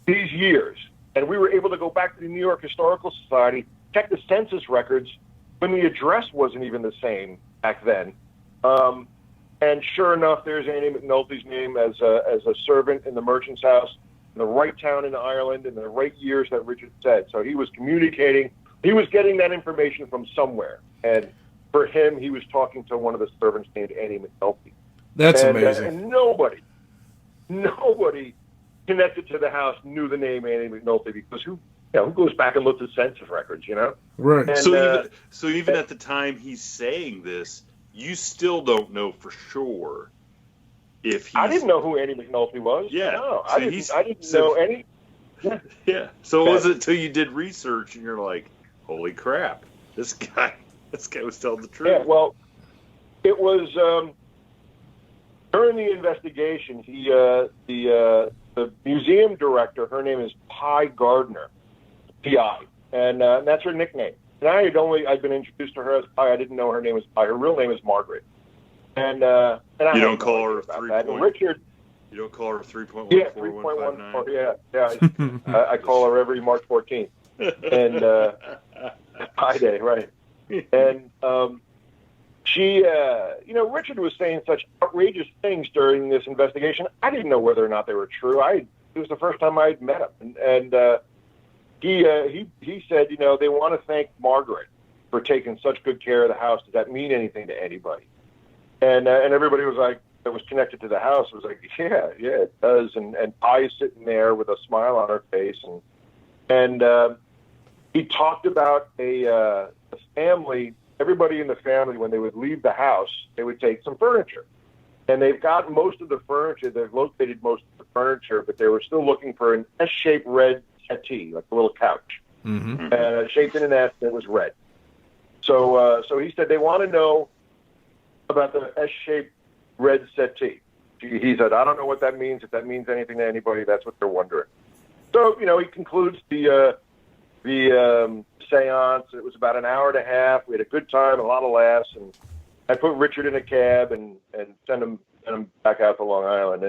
Speaker 4: these years. And we were able to go back to the New York Historical Society, check the census records when the address wasn't even the same back then. And sure enough, there's Annie McNulty's name as a servant in the merchant's house in the right town in Ireland in the right years that Richard said. So he was communicating. He was getting that information from somewhere. And for him, he was talking to one of the servants named Annie McNulty.
Speaker 3: That's amazing.
Speaker 4: And nobody connected to the house knew the name Annie McNulty, because who goes back and looks at census records,
Speaker 3: Right.
Speaker 2: And, so even at the time he's saying this, you still don't know for sure if he's...
Speaker 4: I didn't know who Annie McNulty was.
Speaker 2: Yeah.
Speaker 4: No,
Speaker 2: So
Speaker 4: I didn't know any...
Speaker 2: Yeah. So it wasn't until you did research and you're like, holy crap, this guy was telling the truth.
Speaker 4: Yeah, well, it was during the investigation, the museum director, her name is Pi Gardner, P.I., and that's her nickname. And I'd been introduced to her as Pi. I didn't know her name was Pi. Her real name is Margaret. And I
Speaker 2: don't call her 3.
Speaker 4: Richard.
Speaker 2: You don't call her 3.14.
Speaker 4: Yeah, 3.14. Yeah. I call her every March 14th. And Pi Day, right? And she, Richard was saying such outrageous things during this investigation. I didn't know whether or not they were true. It was the first time I'd met him, and he said, they want to thank Margaret for taking such good care of the house. Does that mean anything to anybody? And everybody was like, that was connected to the house, was like, yeah, it does. And Pi's sitting there with a smile on her face, and he talked about a family. Everybody in the family, when they would leave the house, they would take some furniture. And they've got most of the furniture. They've located most of the furniture, but they were still looking for an S-shaped red settee, like a little couch, shaped in an S that was red. So he said they want to know about the S-shaped red settee. He said, I don't know what that means. If that means anything to anybody, that's what they're wondering. So, he concludes the seance. It was about an hour and a half. We had a good time, a lot of laughs, and I put Richard in a cab and sent him back out to Long Island.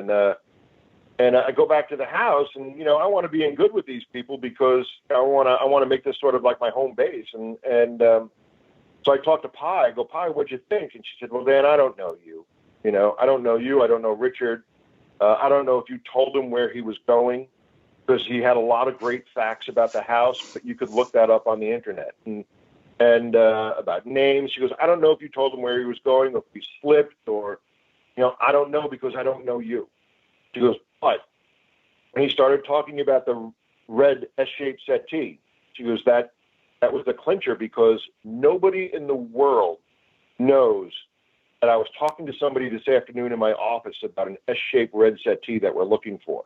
Speaker 4: And I go back to the house, and I want to be in good with these people because I want to make this sort of like my home base. And so I talked to Pi. I go, Pi, what'd you think? And she said, well, Dan, I don't know you. I don't know you. I don't know Richard. I don't know if you told him where he was going, because he had a lot of great facts about the house, but you could look that up on the internet. And about names. She goes, I don't know if you told him where he was going, or if he slipped, or, I don't know because I don't know you. She goes, but when he started talking about the red S-shaped settee, she goes, that was the clincher, because nobody in the world knows that I was talking to somebody this afternoon in my office about an S-shaped red settee that we're looking for.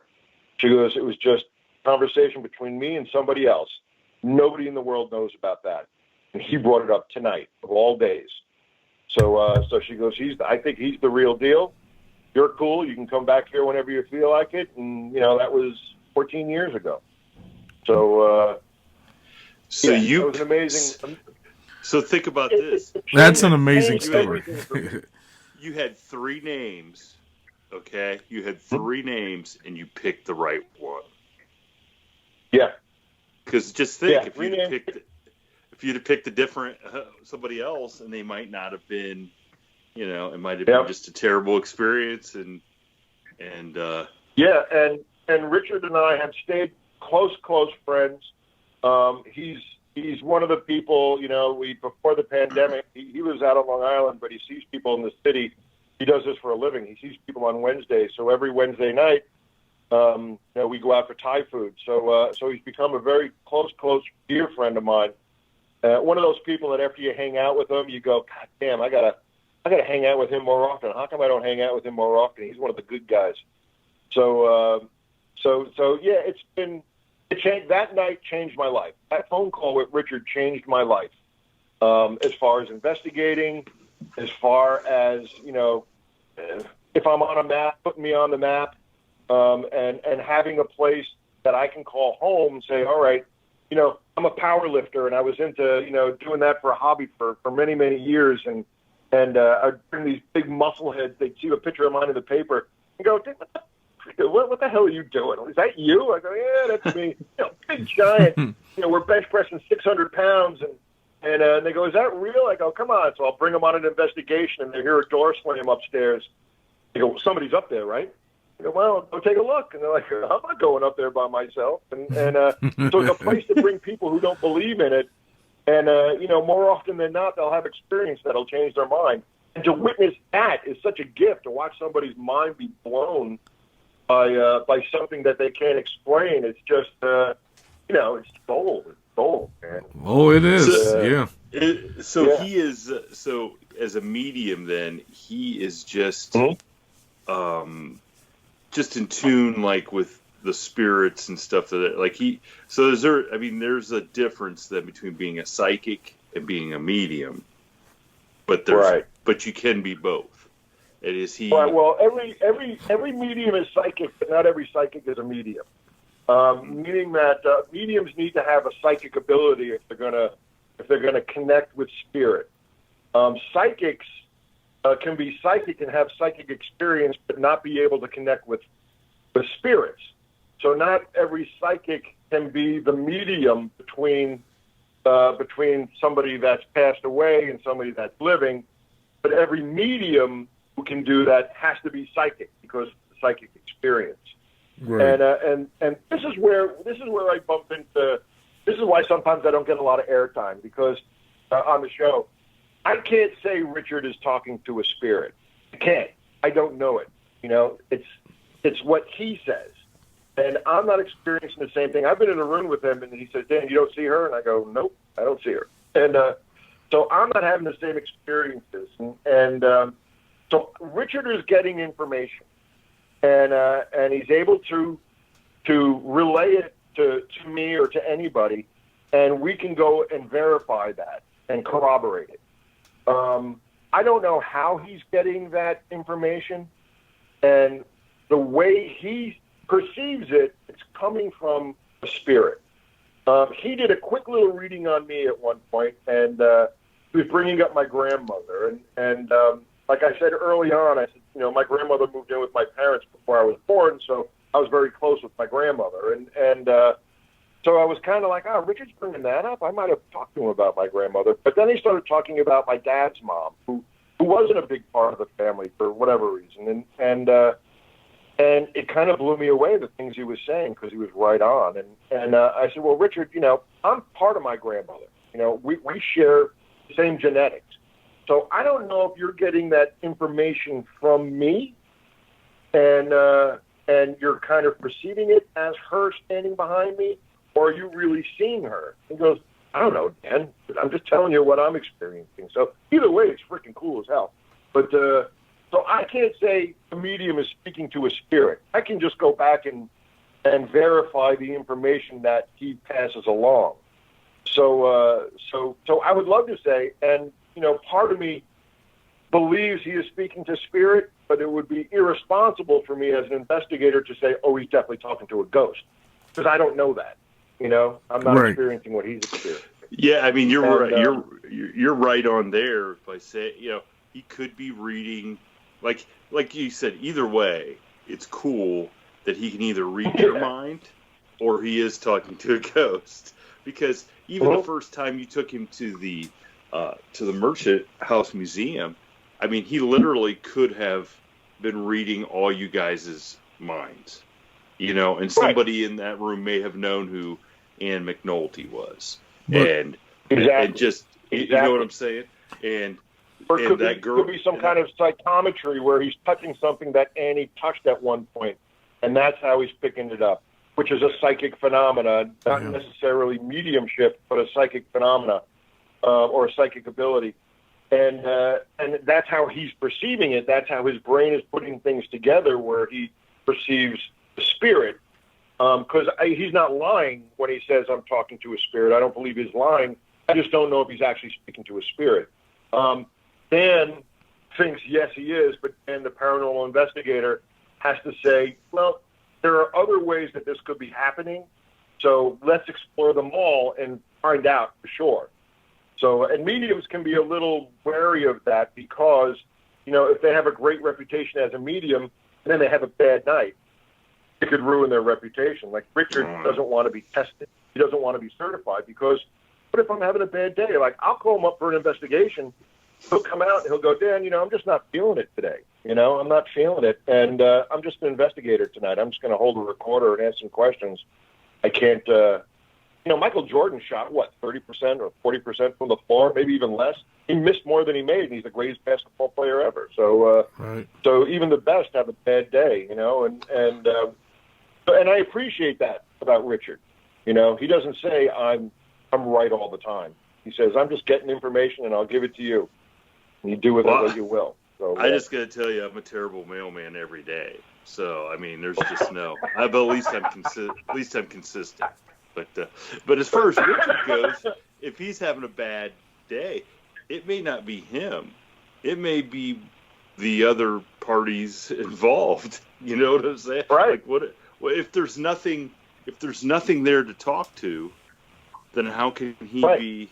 Speaker 4: She goes, it was just conversation between me and somebody else. Nobody in the world knows about that. And he brought it up tonight, of all days. So she goes, I think he's the real deal. You're cool. You can come back here whenever you feel like it. And, that was 14 years ago. So it was an amazing.
Speaker 2: So think about this.
Speaker 3: That's an amazing story.
Speaker 2: You had 3 names, okay? You had 3 names, and you picked the right one.
Speaker 4: Yeah.
Speaker 2: Because just think, if you'd have picked a different somebody else, and they might not have been, it might have been just a terrible experience. And
Speaker 4: Richard and I had stayed close friends. He's one of the people, before the pandemic, he was out on Long Island, but he sees people in the city. He does this for a living. He sees people on Wednesdays. So every Wednesday night, we go out for Thai food. So he's become a very close dear friend of mine. One of those people that after you hang out with him, you go, God damn, I gotta hang out with him more often. How come I don't hang out with him more often? He's one of the good guys. So that night changed my life. That phone call with Richard changed my life. As far as investigating, as far as, if I'm on a map, putting me on the map, and having a place that I can call home and say, all right, I'm a power lifter, and I was into, doing that for a hobby for many, many years. And I'd bring these big muscle heads. They'd see a picture of mine in the paper and go, what the hell are you doing? Is that you? I go, yeah, that's me. Big giant. We're bench pressing 600 pounds, and they go, is that real? I go, come on. So I'll bring them on an investigation, and they hear a door slam upstairs. They go, somebody's up there, right? I go, well, go take a look. And they're like, I'm not going up there by myself. And so it's a place to bring people who don't believe in it. And, more often than not, they'll have experience that'll change their mind. And to witness that is such a gift, to watch somebody's mind be blown by something that they can't explain. It's just, it's gold. It's gold, man.
Speaker 3: Oh, it is, yeah.
Speaker 2: He is, as a medium then, he is just, just in tune, like, with the spirits and stuff there's a difference then between being a psychic and being a medium, but you can be both. It is he.
Speaker 4: Right, well, every medium is psychic, but not every psychic is a medium. Meaning that mediums need to have a psychic ability if they're gonna connect with spirit. Psychics can be psychic and have psychic experience, but not be able to connect with spirits. So not every psychic can be the medium between somebody that's passed away and somebody that's living, but every medium who can do that has to be psychic because of the psychic experience. Right. And this is where I bump into. This is why sometimes I don't get a lot of airtime because on the show, I can't say Richard is talking to a spirit. I can't. I don't know it. It's what he says. And I'm not experiencing the same thing. I've been in a room with him, and he says, Dan, you don't see her? And I go, nope, I don't see her. And so I'm not having the same experiences. And so Richard is getting information, and he's able to relay it to me or to anybody, and we can go and verify that and corroborate it. I don't know how he's getting that information, and the way he perceives it, it's coming from a spirit. He did a quick little reading on me at one point, and he was bringing up my grandmother. And like I said early on, I said, my grandmother moved in with my parents before I was born, so I was very close with my grandmother. And so I was kind of like, Richard's bringing that up. I might have talked to him about my grandmother. But then he started talking about my dad's mom, who wasn't a big part of the family for whatever reason. And it kind of blew me away, the things he was saying, because he was right on. And I said, well, Richard, I'm part of my grandmother. We share the same genetics. So I don't know if you're getting that information from me and you're kind of perceiving it as her standing behind me, or are you really seeing her? He goes, I don't know, Dan. I'm just telling you what I'm experiencing. So either way, it's freaking cool as hell. But so I can't say the medium is speaking to a spirit. I can just go back and verify the information that he passes along. So I would love to say, and part of me believes he is speaking to spirit, but it would be irresponsible for me as an investigator to say, oh, he's definitely talking to a ghost, because I don't know that. I'm not experiencing what he's experiencing.
Speaker 2: Yeah, I mean, you're right. You're right on there. If I say, he could be reading. Like you said, either way, it's cool that he can either read your mind or he is talking to a ghost. Because even the first time you took him to the Merchant House Museum, I mean, he literally could have been reading all you guys' minds, and somebody in that room may have known who Ann McNulty was, and just you know what I'm saying, Or
Speaker 4: could be some kind of psychometry where he's touching something that Annie touched at one point, and that's how he's picking it up, which is a psychic phenomena, not necessarily mediumship, but a psychic phenomena or a psychic ability. And that's how he's perceiving it. That's how his brain is putting things together, where he perceives the spirit. Because he's not lying when he says, I'm talking to a spirit. I don't believe he's lying. I just don't know if he's actually speaking to a spirit. Dan thinks, yes, he is, but then the paranormal investigator has to say, well, there are other ways that this could be happening, so let's explore them all and find out for sure. So, and mediums can be a little wary of that because, if they have a great reputation as a medium, and then they have a bad night, it could ruin their reputation. Like Richard doesn't want to be tested. He doesn't want to be certified because what if I'm having a bad day? Like I'll call him up for an investigation. He'll come out and he'll go, Dan, I'm just not feeling it today. I'm not feeling it. And I'm just an investigator tonight. I'm just going to hold a recorder and ask some questions. I can't, Michael Jordan shot, 30% or 40% from the floor, maybe even less. He missed more than he made, and he's the greatest basketball player ever. So, so even the best have a bad day, and I appreciate that about Richard. He doesn't say I'm right all the time. He says I'm just getting information and I'll give it to you, and you do with it what you will. So
Speaker 2: I just got to tell you, I'm a terrible mailman every day. So I mean, there's just no. But at least I'm consistent. But as far as Richard goes, if he's having a bad day, it may not be him. It may be the other parties involved. You know what I'm saying?
Speaker 4: Right.
Speaker 2: Like if there's nothing there to talk to, then how can he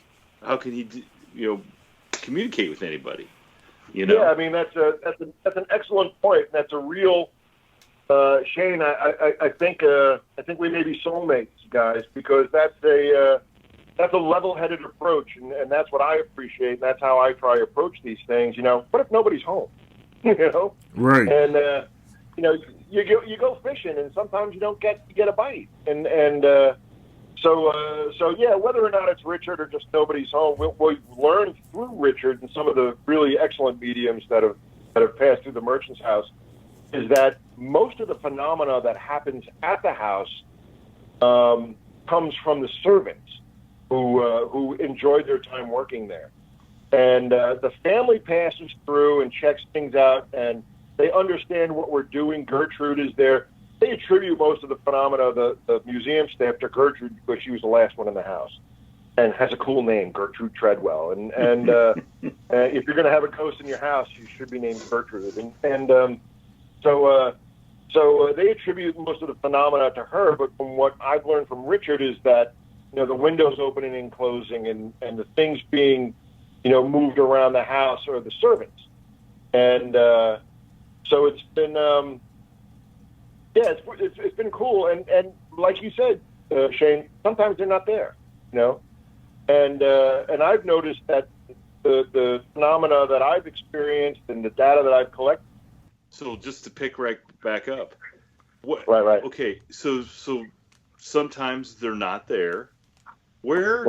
Speaker 2: communicate with anybody?
Speaker 4: Yeah, I mean that's an excellent point. That's a real Shane. I think we may be soulmates, guys, because that's a level-headed approach, and that's what I appreciate. And that's how I try to approach these things. What if nobody's home?
Speaker 3: Right.
Speaker 4: And you go fishing, and sometimes you don't get a bite, So yeah, whether or not it's Richard or just nobody's home, we'll learn through Richard and some of the really excellent mediums that have passed through the merchant's house is that most of the phenomena that happens at the house comes from the servants who enjoyed their time working there, and the family passes through and checks things out, and they understand what we're doing. Gertrude is there. They attribute most of the phenomena of the museum staff to Gertrude because she was the last one in the house and has a cool name, Gertrude Treadwell. And if you're going to have a ghost in your house, you should be named Gertrude. So they attribute most of the phenomena to her. But from what I've learned from Richard is that the windows opening and closing and the things being moved around the house are the servants. And so it's been. Yeah, it's been cool, and like you said, Shane, sometimes they're not there, and I've noticed that the phenomena that I've experienced and the data that I've collected.
Speaker 2: So just to pick right back up,
Speaker 4: Right.
Speaker 2: Okay, so sometimes they're not there. Where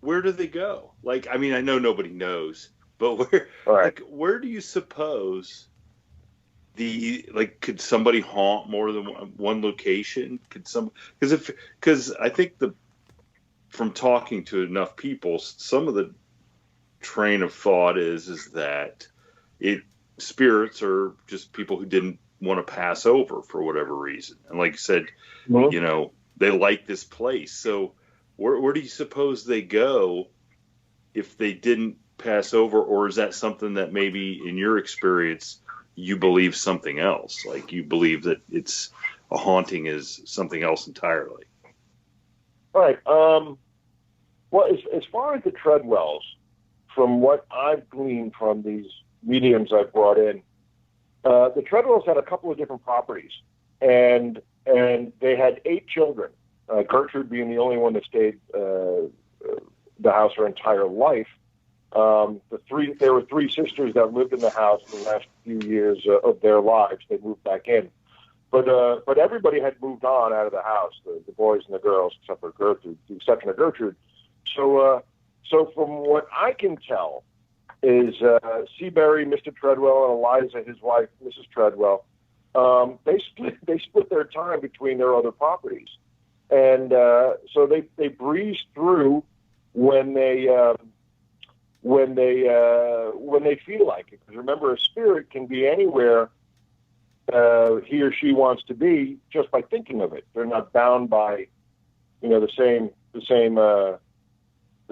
Speaker 2: do they go? Like, I mean, I know nobody knows, but where do you suppose? Could somebody haunt more than one location? Because I think from talking to enough people, some of the train of thought is that spirits are just people who didn't want to pass over for whatever reason, and like you said, they like this place. So where do you suppose they go if they didn't pass over, or is that something that maybe in your experience? You believe something else, like you believe that it's a haunting is something else entirely.
Speaker 4: Right. Well, as far as the Treadwells, from what I've gleaned from these mediums I've brought in, the Treadwells had a couple of different properties, and they had 8 children. Gertrude being the only one that stayed the house her entire life. There were 3 sisters that lived in the house the last few years of their lives. They moved back in, but everybody had moved on out of the house, the boys and the girls, except for Gertrude, the exception of Gertrude. So from what I can tell, is Seabury, Mr. Treadwell, and Eliza, his wife, Mrs. Treadwell. They split their time between their other properties, and so they breeze through when they feel like it. Because remember, a spirit can be anywhere he or she wants to be just by thinking of it. They're not bound by, the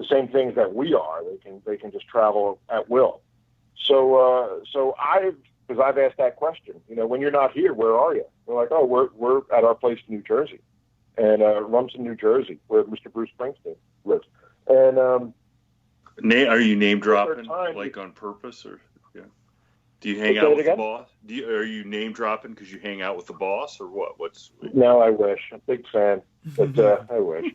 Speaker 4: same things that we are. They can just travel at will. So because I've asked that question. When you're not here, where are you? They're like, oh, we're at our place in New Jersey, and Rumson, New Jersey, where Mr. Bruce Springsteen lives. And
Speaker 2: are you name dropping like on purpose, or Do you hang out with the boss? Are you name dropping because you hang out with the boss, or what?
Speaker 4: No, I wish. I'm a big fan, but I wish.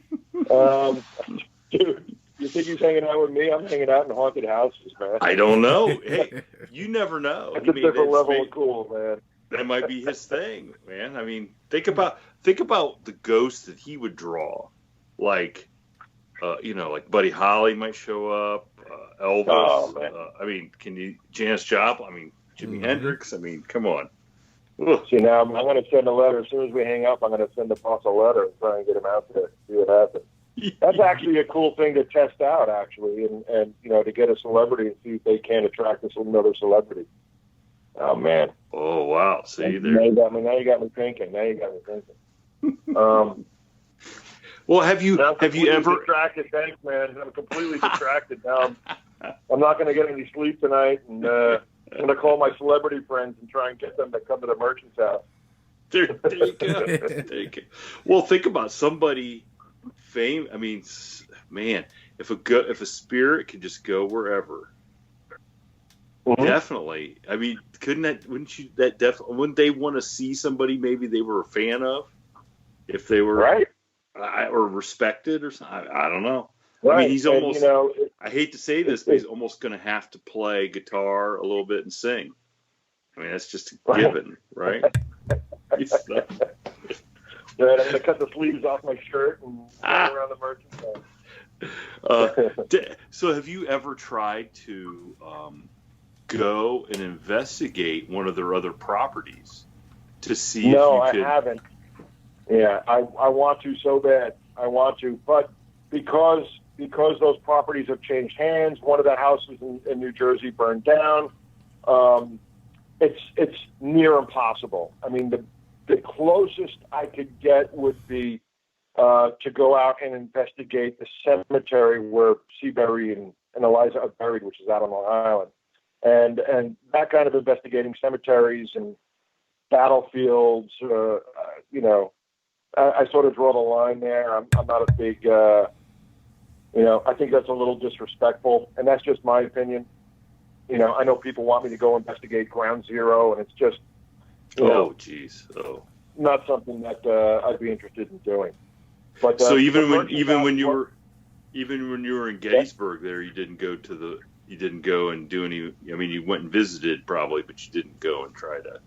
Speaker 4: Dude, you think he's hanging out with me? I'm hanging out in haunted houses, man.
Speaker 2: I don't know. Hey, you never know.
Speaker 4: It's a different level of cool, man.
Speaker 2: That might be his thing, man. I mean, think about the ghosts that he would draw, like, like Buddy Holly might show up, Elvis.
Speaker 4: Oh, man.
Speaker 2: I mean, Janis Joplin? I mean, Jimi Hendrix? I mean, come on.
Speaker 4: Ugh. See, now I'm going to send a letter. As soon as we hang up, I'm going to send the boss a letter and try and get him out there, see what happens. That's actually a cool thing to test out, actually, and to get a celebrity and see if they can attract another celebrity. Oh, man.
Speaker 2: Oh, wow. See, there.
Speaker 4: Now you got me thinking.
Speaker 2: Well, have you ever
Speaker 4: distracted? Thanks, man. I'm completely distracted now. I'm not going to get any sleep tonight, and I'm going to call my celebrity friends and try and get them to come to the merchant's house.
Speaker 2: There you go. There you go. Well, think about somebody famous. I mean, man, if a spirit could just go wherever, definitely. I mean, wouldn't they want to see somebody maybe they were a fan of, if they were
Speaker 4: right?
Speaker 2: Or respected or something. I don't know.
Speaker 4: Right.
Speaker 2: I mean, he's almost, I hate to say this, but he's almost going to have to play guitar a little bit and sing. I mean, that's just a given, right?
Speaker 4: Right, I'm going to cut the sleeves off my shirt and run around the merchant.
Speaker 2: So have you ever tried to go and investigate one of their other properties to see if you could...
Speaker 4: I haven't. Yeah, I want to so bad. I want to, but because those properties have changed hands, one of the houses in New Jersey burned down. It's near impossible. I mean, the closest I could get would be to go out and investigate the cemetery where Seabury and Eliza are buried, which is out on Long Island, and that kind of investigating cemeteries and battlefields. I sort of draw the line there. I'm not a big, I think that's a little disrespectful, and that's just my opinion. I know people want me to go investigate Ground Zero, and it's just, not something that I'd be interested in doing. But
Speaker 2: so even when you were in Gettysburg, there you didn't go and do any. I mean, you went and visited probably, but you didn't go and try to.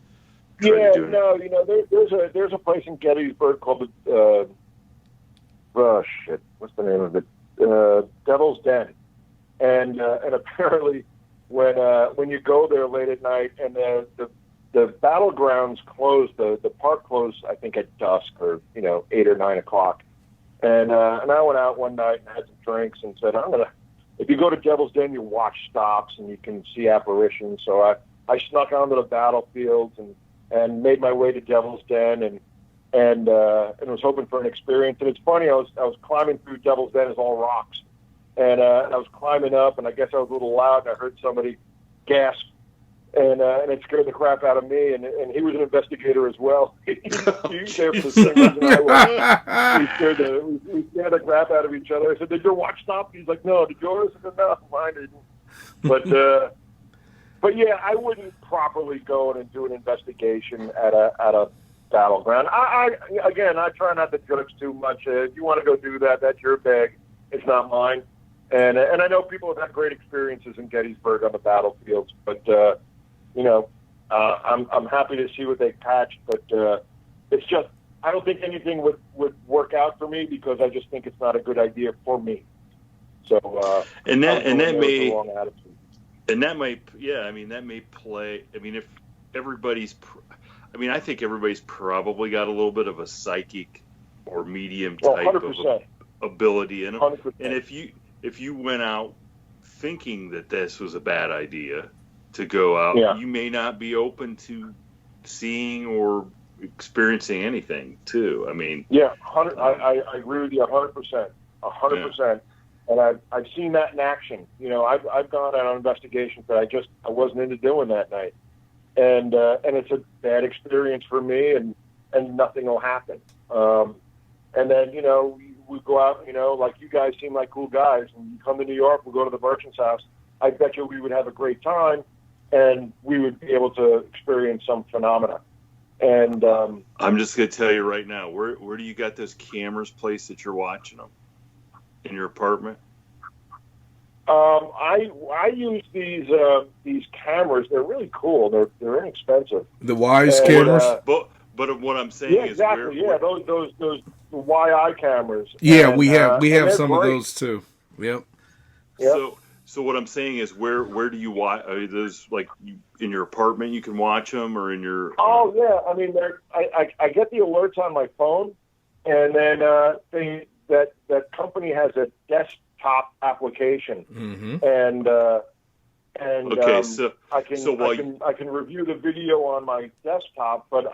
Speaker 2: There's a place in Gettysburg called what's the name of it? Devil's Den, and apparently when you go there late at night and the battlegrounds closed, the park closed, I think at dusk or 8 or 9 o'clock, and I went out one night and had some drinks and said, if you go to Devil's Den, you watch stops and you can see apparitions. So I snuck onto the battlefields and made my way to Devil's Den and was hoping for an experience. And it's funny, I was climbing through Devil's Den. It's all rocks, and I was climbing up, and I guess I was a little loud, and I heard somebody gasp, and it scared the crap out of me. And he was an investigator as well. He was there for the same reason I was. We scared the crap out of each other. I said, "Did your watch stop?" He's like, "No." Did yours? I said, "No, mine didn't." But yeah, I wouldn't properly go in and do an investigation at a battleground. I try not to judge too much. If you want to go do that, that's your bag. It's not mine. And I know people have had great experiences in Gettysburg on the battlefields, but I'm happy to see what they patched. But it's just I don't think anything would work out for me because I just think it's not a good idea for me. So that may play. I mean, if everybody's, I think everybody's probably got a little bit of a psychic or medium type of ability in them. 100%. And if you went out thinking that this was a bad idea to go out, you may not be open to seeing or experiencing anything too. I mean,
Speaker 4: I agree with you 100%, 100%. And I've seen that in action. I've gone out on investigations that I wasn't into doing that night, and it's a bad experience for me, and nothing will happen. And then we go out, like you guys seem like cool guys, and you come to New York, we'll go to the merchant's house. I bet you we would have a great time, and we would be able to experience some phenomena. And
Speaker 2: I'm just going to tell you right now, where do you got those cameras placed that you're watching them? In your apartment?
Speaker 4: I use these cameras. They're really cool. They're inexpensive.
Speaker 3: The Wise cameras.
Speaker 2: But what I'm saying
Speaker 4: is exactly. Those the YI cameras.
Speaker 3: Yeah,
Speaker 4: and,
Speaker 3: we have some
Speaker 4: great.
Speaker 3: of those too. Yep.
Speaker 2: So what I'm saying is, where do you watch? Are those like in your apartment? You can watch them, or in your?
Speaker 4: Oh yeah, I mean, I get the alerts on my phone, and then that company has a desktop application, and
Speaker 2: okay, so
Speaker 4: I can review the video on my desktop, but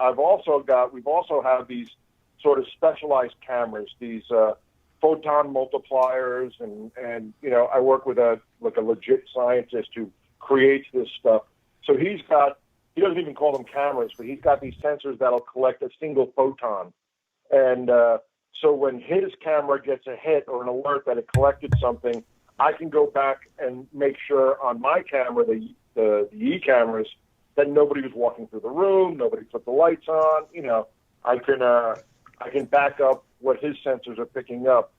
Speaker 4: we've also have these sort of specialized cameras, these photon multipliers, and I work with a legit scientist who creates this stuff. So he doesn't even call them cameras, but he's got these sensors that'll collect a single photon, and so when his camera gets a hit or an alert that it collected something, I can go back and make sure on my camera, the E cameras, that nobody was walking through the room, nobody put the lights on. I can back up what his sensors are picking up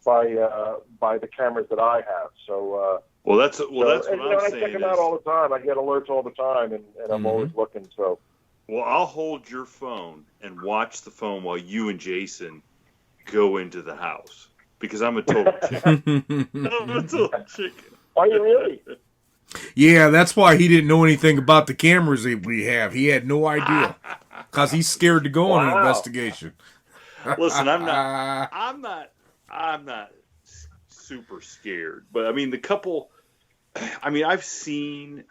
Speaker 4: by the cameras that I have. So
Speaker 2: that's what I'm saying.
Speaker 4: I check them out all the time. I get alerts all the time, and I'm always looking. So.
Speaker 2: Well, I'll hold your phone and watch the phone while you and Jason go into the house, because I'm a total chicken. I'm a total chicken.
Speaker 4: Are you really?
Speaker 3: Yeah, that's why he didn't know anything about the cameras that we have. He had no idea, because he's scared to go on an investigation.
Speaker 2: Listen, I'm not super scared, but I mean I've seen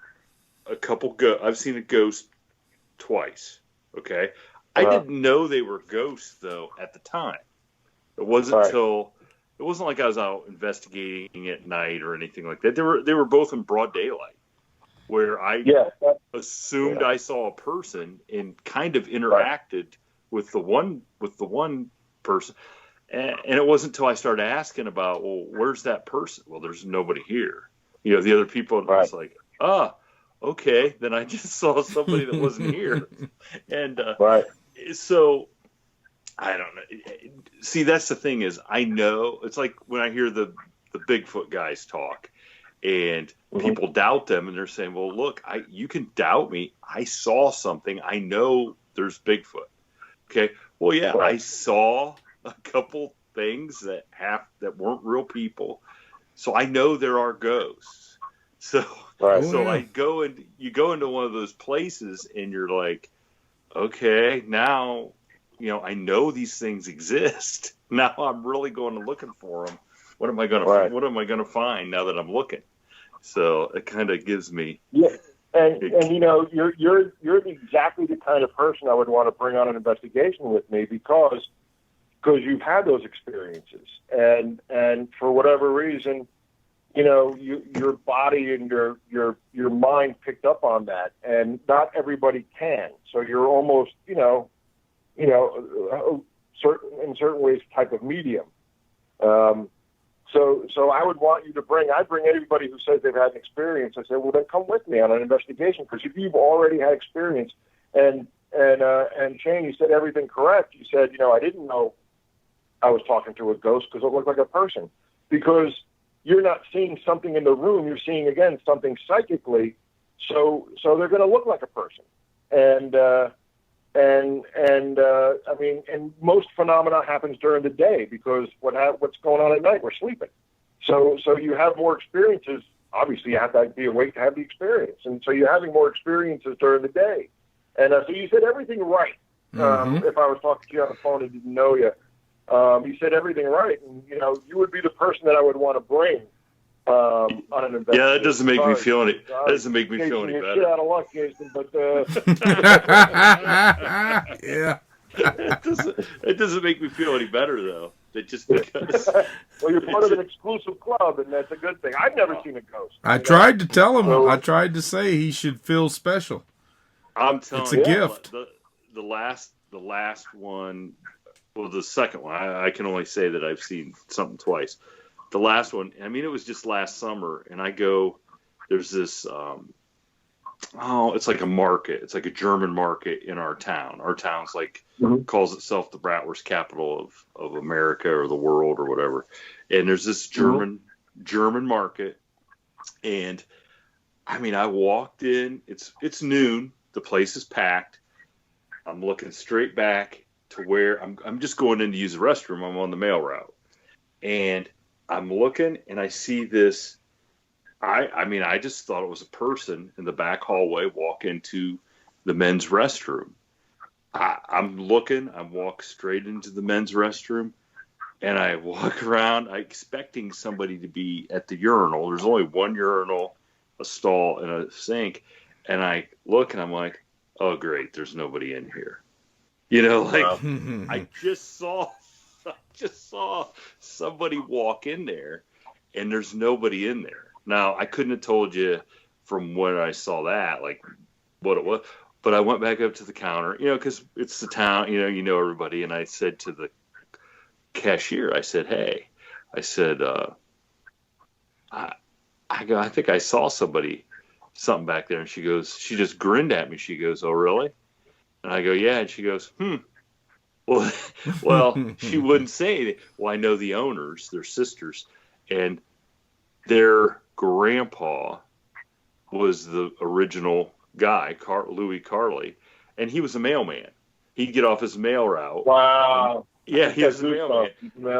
Speaker 2: a couple I've seen a ghost twice. Okay, I didn't know they were ghosts though at the time. It wasn't it wasn't like I was out investigating at night or anything like that. They were both in broad daylight, where I assumed I saw a person and kind of interacted with the one person. And it wasn't until I started asking about, well, where's that person? Well, there's nobody here. The other people, and I was like, okay. Then I just saw somebody that wasn't here. And so I don't know. See, that's the thing is, I know it's like when I hear the Bigfoot guys talk, and people doubt them, and they're saying, well, look, you can doubt me. I saw something. I know there's Bigfoot. Okay. Well, yeah, I saw a couple things that weren't real people, so I know there are ghosts. So you go into one of those places, and you're like, okay, now I know these things exist. Now I'm really going and looking for them. What am I going to find now that I'm looking? So it kind of gives me
Speaker 4: And you're exactly the kind of person I would want to bring on an investigation with me, because you've had those experiences, and for whatever reason, your body and your mind picked up on that, and not everybody can. So you're almost in certain ways type of medium. So I would want you to I'd bring anybody who says they've had an experience. I say, well, then come with me on an investigation, because if you've already had experience, and Shane, you said everything correct. You said, I didn't know I was talking to a ghost because it looked like a person, because you're not seeing something in the room. You're seeing, again, something psychically. So they're going to look like a person. And most phenomena happens during the day, because what's going on at night? We're sleeping. So you have more experiences. Obviously, you have to be awake to have the experience, and so you're having more experiences during the day. And so you said everything right. If I was talking to you on the phone and didn't know you, you said everything right, and you would be the person that I would want to bring on an investigation.
Speaker 2: Yeah, that doesn't make me feel any. That doesn't make me feel any better.
Speaker 4: Shit out of luck, Jason, but
Speaker 3: yeah.
Speaker 2: It doesn't make me feel any better though. It just because.
Speaker 4: Well, you're part of an exclusive club, and that's a good thing. I've never seen a ghost.
Speaker 3: I tried to tell him. I tried to say he should feel special.
Speaker 2: I'm telling you,
Speaker 3: it's a gift.
Speaker 2: The last one. Well, the second one, I can only say that I've seen something twice. The last one, it was just last summer, and there's this it's like a market. It's like a German market in our town. Our town's like calls itself the bratwurst capital of America or the world or whatever. And there's this German market, and I mean, I walked in. It's noon. The place is packed. I'm looking straight back to where I'm just going in to use the restroom. I'm on the mail route, and I'm looking, and I see this. I mean, I just thought it was a person in the back hallway walk into the men's restroom. I'm looking. I walk straight into the men's restroom, and I walk around, expecting somebody to be at the urinal. There's only one urinal, a stall, and a sink. And I look, and I'm like, oh, great, there's nobody in here. You know, like I just saw somebody walk in there, and there's nobody in there. Now, I couldn't have told you from when I saw that, like, what it was. But I went back up to the counter, you know, because it's the town, you know everybody. And I said to the cashier, I said, hey, I said, I think I saw something back there. And she just grinned at me. She goes, oh, really? And I go, yeah. And she goes, well, she wouldn't say anything. Well, I know the owners, they're sisters, and their grandpa was the original guy, Louis Carley, and he was a mailman. He'd get off his mail route.
Speaker 4: Wow.
Speaker 2: Yeah, he was a mailman.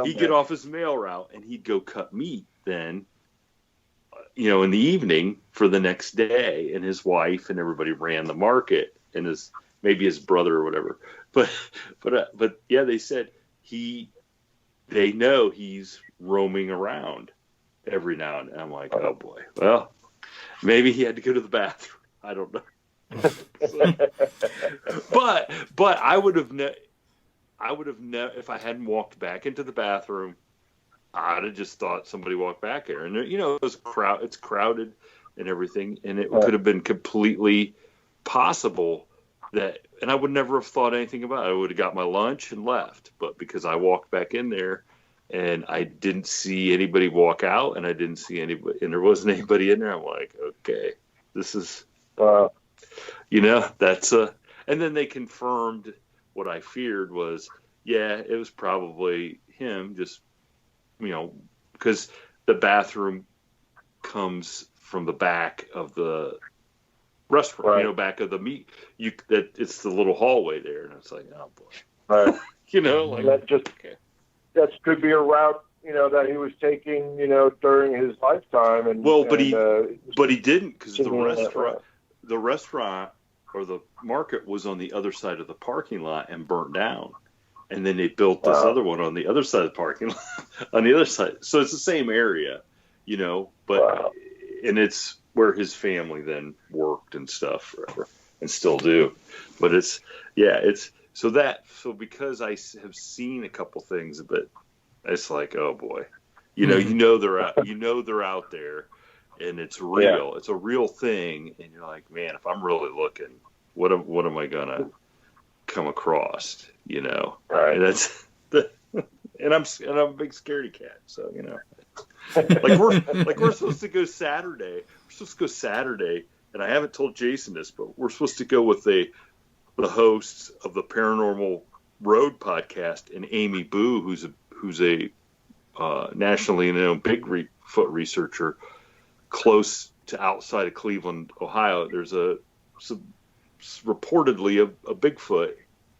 Speaker 2: He'd get off his mail route, and he'd go cut meat then, you know, in the evening for the next day, and his wife and everybody ran the market, and maybe his brother or whatever. But yeah, they said they know he's roaming around every now and then. I'm like, oh boy. Well, maybe he had to go to the bathroom. I don't know. But I would have if I hadn't walked back into the bathroom, I'd have just thought somebody walked back there. And you know, it's crowded and everything, and it could have been completely possible that, and I would never have thought anything about it. I would have got my lunch and left. But because I walked back in there, and I didn't see anybody walk out, and I didn't see anybody, and there wasn't anybody in there, I'm like, okay, this is, you know, and then they confirmed what I feared was, yeah, it was probably him, just, you know, because the bathroom comes from the back of the restaurant, you know, back of the meat, it's the little hallway there, and it's like, oh boy,
Speaker 4: right.
Speaker 2: You know, like
Speaker 4: that just, okay. That could be a route, you know, that he was taking, you know, during his lifetime. And
Speaker 2: but he didn't, because the restaurant or the market was on the other side of the parking lot and burnt down, and then they built this other one on the other side of the parking lot, on the other side. So it's the same area, you know, but and it's where his family then worked and stuff forever, and still do. But so because I have seen a couple things, but it's like, oh boy, you know they're out there, and it's real. Yeah. It's a real thing, and you're like, man, if I'm really looking, what am I gonna come across? You know, right? And I'm a big scaredy cat, so you know, we're supposed to go Saturday. We're supposed to go Saturday, and I haven't told Jason this, but we're supposed to go with the hosts of the Paranormal Road podcast, and Amy Boo, who's a nationally known Bigfoot researcher, close to outside of Cleveland, Ohio. There's reportedly a Bigfoot,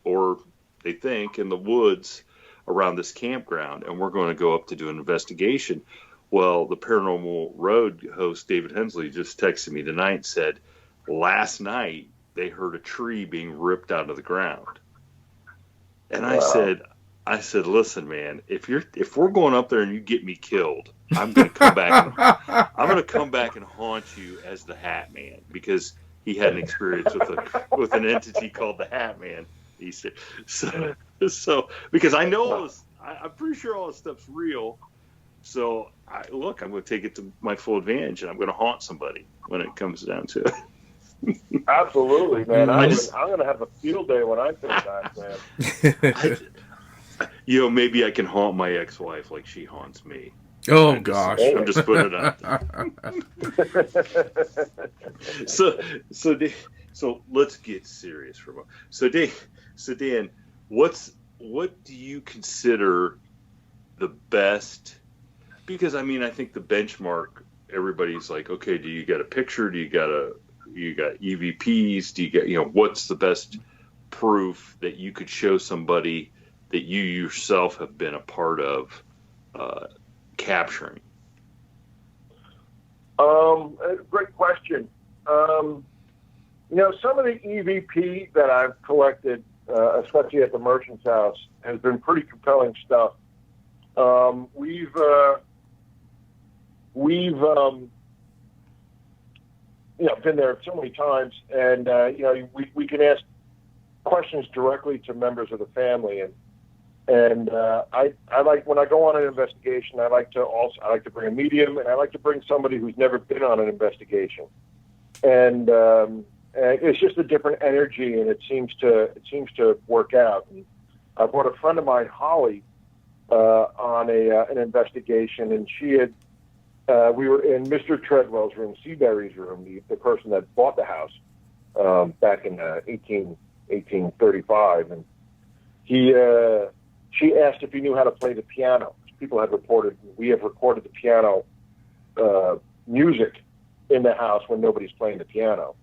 Speaker 2: or they think, in the woods around this campground, and we're going to go up to do an investigation. Well, the Paranormal Road host, David Hensley, just texted me tonight and said, last night they heard a tree being ripped out of the ground. And I said, listen, man, if we're going up there and you get me killed, I'm going to come back and haunt you as the Hat Man, because he had an experience with an entity called the Hat Man. He said, so because I know I'm pretty sure all this stuff's real. So I'm going to take it to my full advantage, and I'm going to haunt somebody when it comes down to it.
Speaker 4: Absolutely, man. I'm going to have a field day when I think that, man.
Speaker 2: Maybe I can haunt my ex-wife like she haunts me.
Speaker 3: Oh, gosh.
Speaker 2: I'm just putting it out there. So let's get serious for a moment. So Dan, what do you consider the best? Because I think the benchmark, everybody's like, okay, do you got a picture? Do you got EVPs? Do you get, what's the best proof that you could show somebody that you yourself have been a part of capturing?
Speaker 4: Great question. Some of the EVP that I've collected, especially at the merchant's house, has been pretty compelling stuff. We've been there so many times, and we can ask questions directly to members of the family, and I like, when I go on an investigation, I like to bring a medium, and I like to bring somebody who's never been on an investigation, and it's just a different energy, and it seems to work out. And I brought a friend of mine, Holly, on an investigation, and she had. We were in Mr. Treadwell's room, Seabury's room, the person that bought the house back in 1835, and she asked if he knew how to play the piano. We have recorded the piano music in the house when nobody's playing the piano,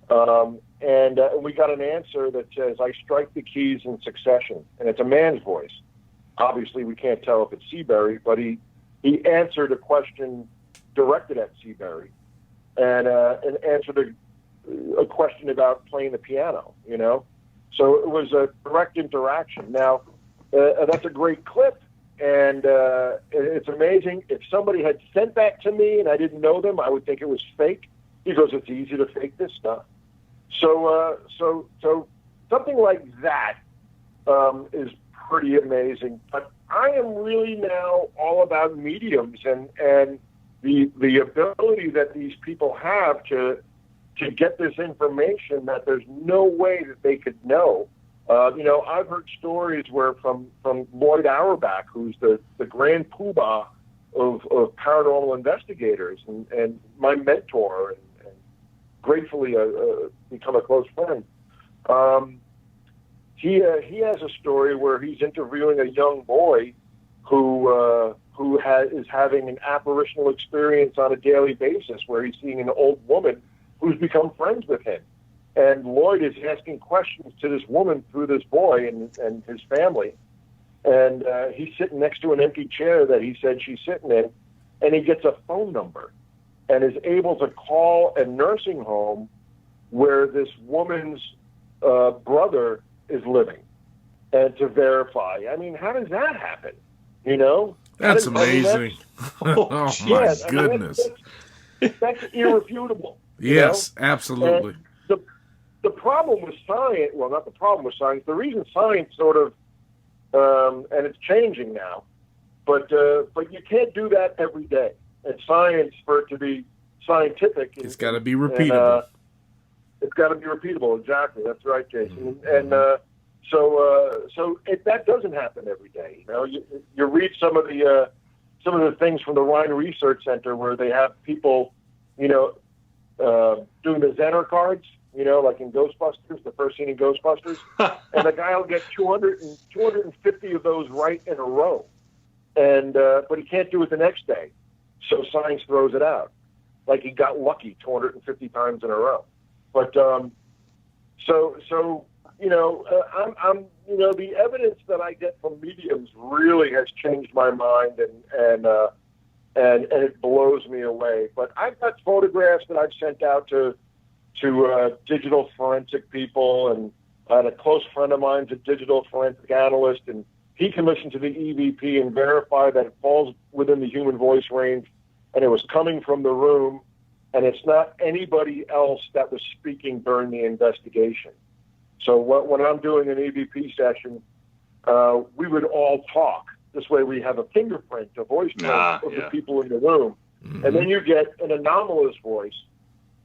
Speaker 4: and we got an answer that says, "I strike the keys in succession," and it's a man's voice. Obviously, we can't tell if it's Seabury, but he answered a question directed at Seabury, and answered a question about playing the piano, So it was a direct interaction. Now, that's a great clip, and it's amazing. If somebody had sent that to me and I didn't know them, I would think it was fake. He goes, "It's easy to fake this stuff." So something like that is pretty amazing. But I am really now all about mediums and the ability that these people have to get this information that there's no way that they could know. I've heard stories where from Lloyd Auerbach, who's the grand poobah of paranormal investigators and my mentor, and gratefully become a close friend. He has a story where he's interviewing a young boy who is having an apparitional experience on a daily basis, where he's seeing an old woman who's become friends with him. And Lloyd is asking questions to this woman through this boy and his family. And he's sitting next to an empty chair that he said she's sitting in, and he gets a phone number and is able to call a nursing home where this woman's brother is living, and to verify. How does that happen?
Speaker 3: That's amazing. Oh my goodness.
Speaker 4: That's irrefutable.
Speaker 3: Yes, absolutely.
Speaker 4: And the problem with science, well, not the problem with science, the reason science sort of, and it's changing now, but you can't do that every day. And science, for it to be scientific,
Speaker 3: it's got to be repeatable.
Speaker 4: It's got to be repeatable. Exactly. That's right, Jason. And so that doesn't happen every day. You read some of the things from the Rhine Research Center where they have people, doing the Zener cards, like in Ghostbusters, the first scene in Ghostbusters, and the guy will get 250 of those right in a row, and but he can't do it the next day, so science throws it out. Like he got lucky 250 times in a row. But I'm the evidence that I get from mediums really has changed my mind, and it blows me away. But I've got photographs that I've sent out to digital forensic people, and I had a close friend of mine's a digital forensic analyst, and he can listen to the EVP and verify that it falls within the human voice range, and it was coming from the room. And it's not anybody else that was speaking during the investigation. So when I'm doing an EVP session, we would all talk. This way we have a fingerprint, a voice print of the people in the room. Mm-hmm. And then you get an anomalous voice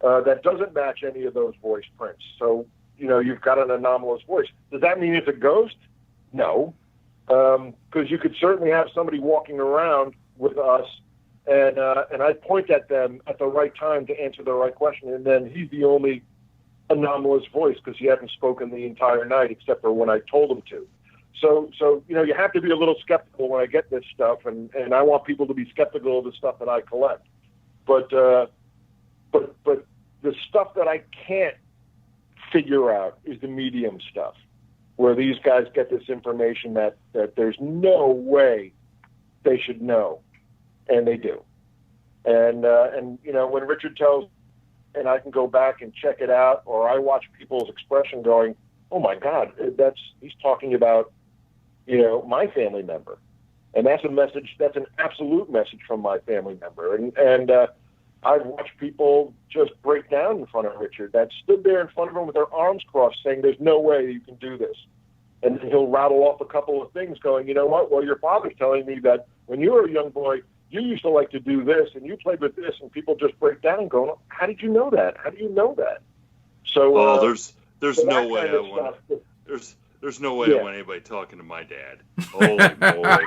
Speaker 4: that doesn't match any of those voice prints. So, you've got an anomalous voice. Does that mean it's a ghost? No. Because you could certainly have somebody walking around with us, and I point at them at the right time to answer the right question, and then he's the only anomalous voice because he hasn't spoken the entire night except for when I told him to. So you have to be a little skeptical when I get this stuff, and I want people to be skeptical of the stuff that I collect. But the stuff that I can't figure out is the medium stuff, where these guys get this information that there's no way they should know, and they do. And when Richard tells, and I can go back and check it out, or I watch people's expression going, "Oh my God, he's talking about, my family member," and that's a message. That's an absolute message from my family member. And I've watched people just break down in front of Richard that stood there in front of him with their arms crossed, saying, "There's no way you can do this." And then he'll rattle off a couple of things, going, "You know what? Well, your father's telling me that when you were a young boy, you used to like to do this, and you played with this," and people just break down and go, "How did you know that? How do you know that?" So,
Speaker 2: there's no way I want. There's no way I want anybody talking to my dad. Holy moly!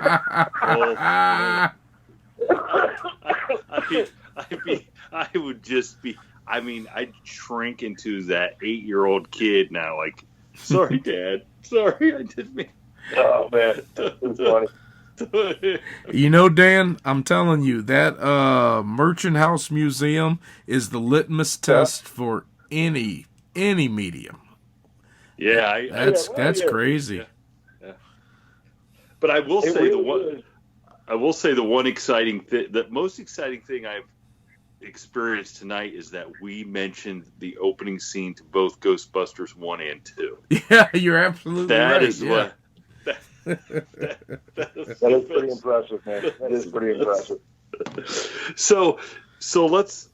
Speaker 2: I would just be. I mean, I'd shrink into that 8-year-old kid now. Like, sorry, Dad. Sorry, I didn't mean.
Speaker 4: Oh man, it's funny.
Speaker 3: Dan, I'm telling you, that Merchant House Museum is the litmus test for any medium.
Speaker 2: Yeah,
Speaker 3: that's crazy.
Speaker 2: Yeah. But I will say the one exciting thing, the most exciting thing I've experienced tonight is that we mentioned the opening scene to both Ghostbusters 1 and 2.
Speaker 3: Yeah, you're absolutely right.
Speaker 2: That is what.
Speaker 4: That is pretty impressive, man. That is pretty impressive.
Speaker 2: So let's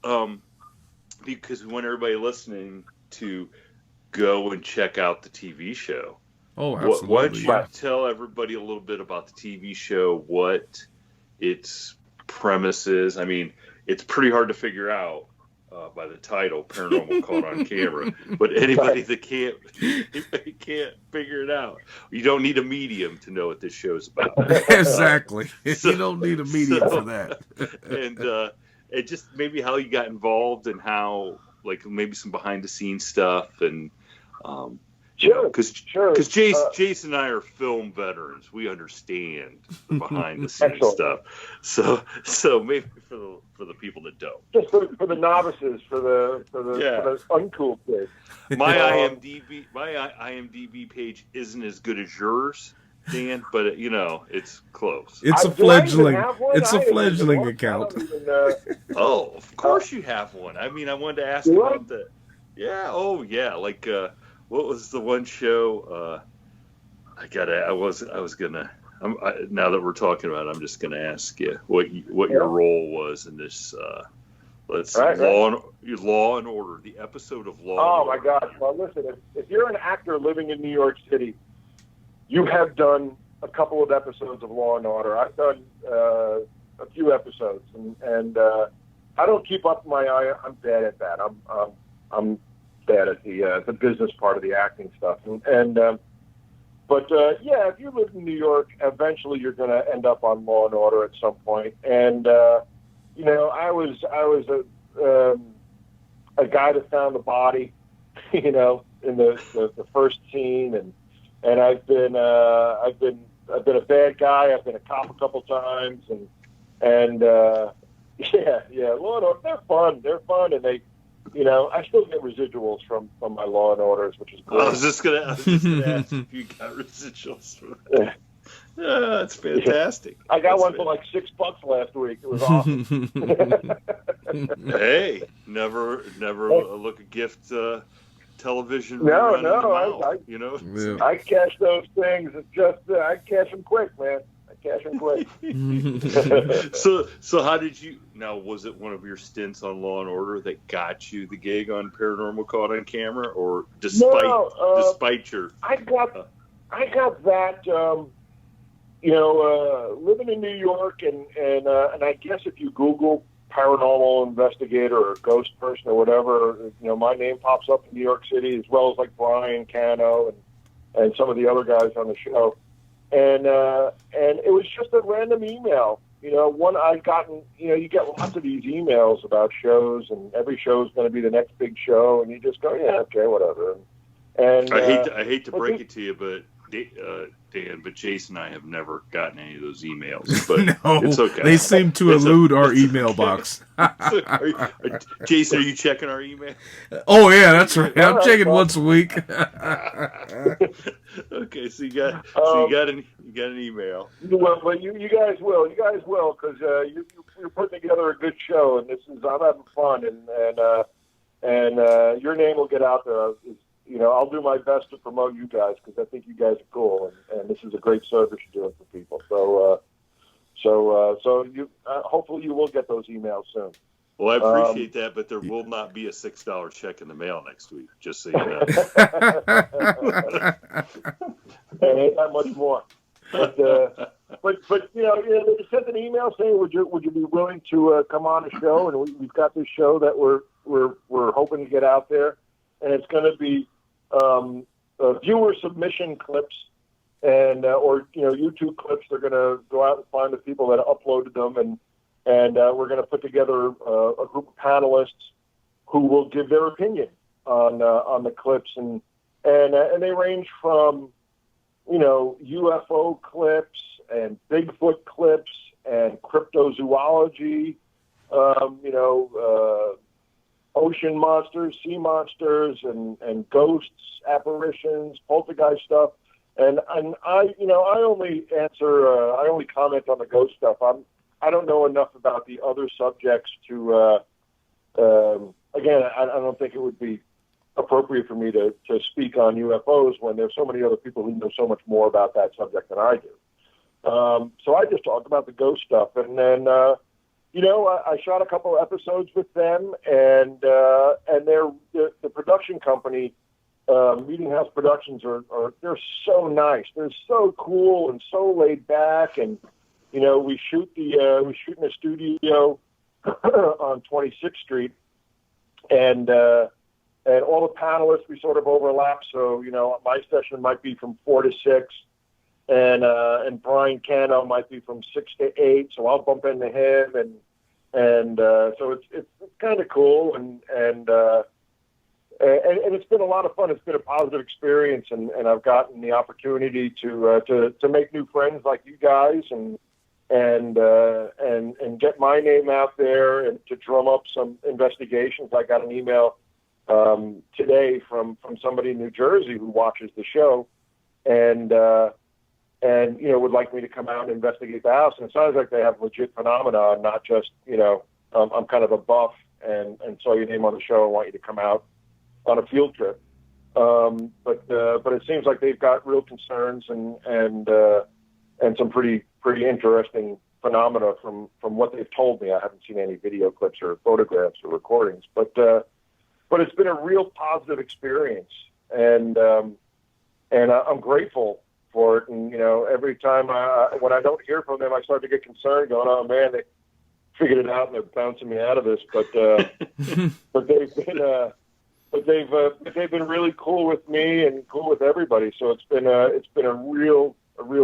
Speaker 2: because we want everybody listening to go and check out the TV show.
Speaker 3: Oh, absolutely.
Speaker 2: Why don't you tell everybody a little bit about the TV show, what its premise is? I mean, it's pretty hard to figure out by the title, Paranormal Caught on Camera. But anybody that can't figure it out, you don't need a medium to know what this show's about.
Speaker 3: Exactly. You don't need a medium for that.
Speaker 2: And just maybe how you got involved and how, like, maybe some behind the scenes stuff and.
Speaker 4: Sure.
Speaker 2: Because Jason and I are film veterans, we understand the behind the scenes stuff. So maybe for the people that don't,
Speaker 4: just for the novices, for the uncool kids.
Speaker 2: My IMDb page isn't as good as yours, Dan, but it's close.
Speaker 3: It's a fledgling. It's a fledgling account.
Speaker 2: Oh, of course you have one. I mean, I wanted to ask about that. Yeah. Oh, yeah. Like. What was the one show? Now that we're talking about it, I'm just gonna ask you what your role was in this. Law and Order, the episode of Law.
Speaker 4: Oh my gosh! Well, listen, if you're an actor living in New York City, you have done a couple of episodes of Law and Order. I've done a few episodes, and I don't keep up my eye. I'm bad at that. I'm bad at the business part of the acting stuff, but if you live in New York, eventually you're going to end up on Law and Order at some point. And I was a guy that found the body, in the first scene, and I've been a bad guy. I've been a cop a couple times, and Law and Order, they're fun, and they. I still get residuals from my Law and Orders, which is great.
Speaker 2: I was just gonna ask if you got residuals from it. Yeah, that's fantastic.
Speaker 4: I got one for like $6 last week. It was awesome.
Speaker 2: Hey, never look a gift television.
Speaker 4: No. I cash those things. It's just I cash them quick, man. Cash and quick.
Speaker 2: So how did you? Now, was it one of your stints on Law and Order that got you the gig on Paranormal Caught on Camera, or despite your? I got that. Living in New York, and I guess if you Google paranormal investigator or ghost person or whatever, my name pops up in New York City, as well as like Brian Cano and some of the other guys on the show. And
Speaker 4: it was just a random email. One I'd gotten. You get lots of these emails about shows, and every show is going to be the next big show, and you just go, yeah, okay, whatever. And
Speaker 2: I hate to break it to you, but Dan, but Jason and I have never gotten any of those emails. But
Speaker 3: no,
Speaker 2: it's okay.
Speaker 3: They seem to elude our email box.
Speaker 2: Jason, are you checking our email?
Speaker 3: Oh yeah, that's right. I'm checking once a week.
Speaker 2: Okay, so you got an email.
Speaker 4: Well, you guys will, because you're putting together a good show, and I'm having fun, and your name will get out there. I'll do my best to promote you guys because I think you guys are cool, and this is a great service you're doing for people. So you hopefully you will get those emails soon.
Speaker 2: Well, I appreciate that, but there will not be a $6 check in the mail next week. Just so you know.
Speaker 4: And ain't that much more. But they sent an email saying, would you be willing to come on a show? And we've got this show that we're hoping to get out there, and it's going to be viewer submission clips and or YouTube clips. They're going to go out and find the people that uploaded them, and we're going to put together a group of panelists who will give their opinion on the clips, and they range from UFO clips and Bigfoot clips and cryptozoology, ocean monsters, sea monsters, and ghosts, apparitions, poltergeist stuff. And I only comment on the ghost stuff. I don't know enough about the other subjects to, again, I don't think it would be appropriate for me to speak on UFOs when there's so many other people who know so much more about that subject than I do. So I just talked about the ghost stuff, and then, I shot a couple of episodes with them, and the production company, Meeting House Productions, they're so nice. They're so cool and so laid back, and we shoot in a studio on 26th Street, and all the panelists, we sort of overlap. So my session might be from 4 to 6, and Brian Cano might be from 6 to 8. So I'll bump into him, and so it's kind of cool, and it's been a lot of fun. It's been a positive experience, and I've gotten the opportunity to make new friends like you guys, and get my name out there, and to drum up some investigations. I got an email today from somebody in New Jersey who watches the show, and would like me to come out and investigate the house. And it sounds like they have legit phenomena, not just I'm kind of a buff and saw your name on the show and want you to come out on a field trip. But it seems like they've got real concerns and some pretty interesting phenomena from what they've told me. I haven't seen any video clips or photographs or recordings, but it's been a real positive experience, and I'm grateful for it. And every time when I don't hear from them, I start to get concerned, going, "Oh man, they figured it out and they're bouncing me out of this." But they've been really cool with me and cool with everybody. So it's been a real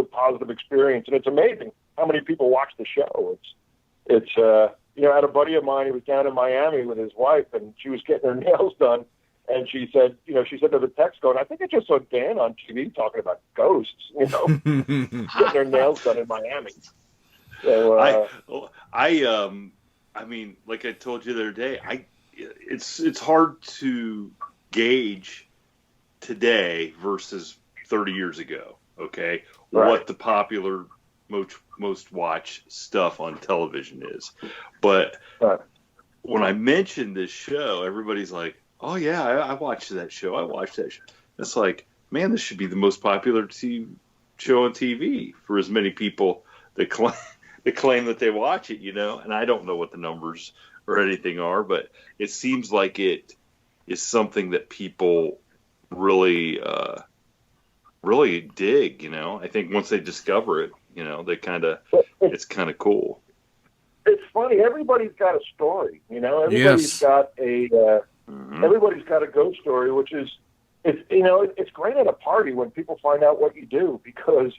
Speaker 4: positive experience, and it's amazing how many people watch the show. It's I had a buddy of mine who was down in Miami with his wife, and she was getting her nails done, and she said to the text going, "I think I just saw Dan on TV talking about ghosts," getting her nails done in Miami. So I mean, like I told you the other day, it's hard to gauge today versus 30 years ago. Okay, right. What the popular most watched stuff on television is, but right. When I mentioned this show, everybody's like, "Oh yeah, I watched that show. I watched that show." It's like, man, this should be the most popular show on TV for as many people that claim that they watch it, And I don't know what the numbers or anything are, but it seems like it is something that people really dig. I think once they discover it, it's kind of cool. It's funny. Everybody's got a story, Everybody's got everybody's got a ghost story, which is, it's great at a party when people find out what you do, because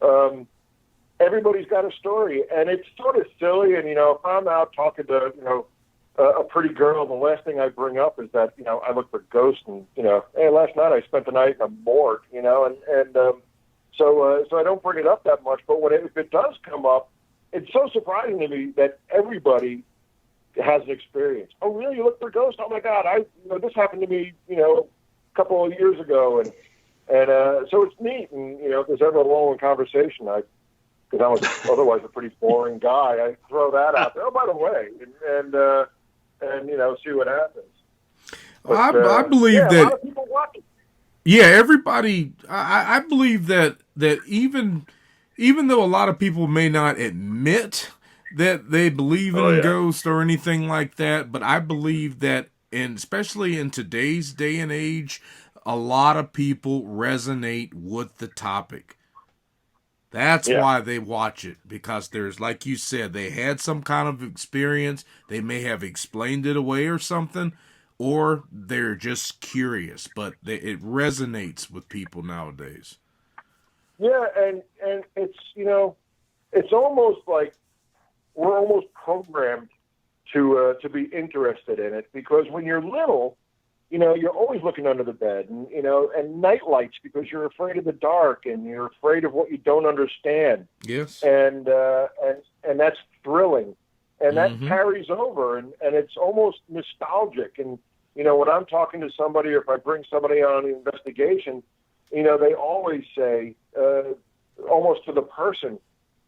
Speaker 4: everybody everybody's got a story, and it's sort of silly. And, if I'm out talking to, a pretty girl, the last thing I bring up is that, I look for ghosts and, hey, last night I spent the night in a morgue, so I don't bring it up that much. But if it does come up, it's so surprising to me that everybody has an experience. Oh, really? You look for ghosts? Oh my God! This happened to me, a couple of years ago, and so it's neat. And if there's ever a long conversation, because I was otherwise a pretty boring guy, I throw that out there. Oh, by the way, and see what happens. But,
Speaker 3: I believe that
Speaker 4: a lot of people watch it.
Speaker 3: Yeah, everybody. I believe that even though a lot of people may not admit that they believe in ghosts or anything like that, but I believe that, and especially in today's day and age, a lot of people resonate with the topic. That's why they watch it, because there's, like you said, they had some kind of experience. They may have explained it away or something, or they're just curious, but it resonates with people nowadays.
Speaker 4: Yeah, and it's, it's almost like we're almost programmed to be interested in it, because when you're little, you're always looking under the bed, and night lights, because you're afraid of the dark and you're afraid of what you don't understand.
Speaker 3: Yes.
Speaker 4: And that's thrilling. And that carries over, and it's almost nostalgic. And, when I'm talking to somebody, or if I bring somebody on an investigation, they always say, almost to the person,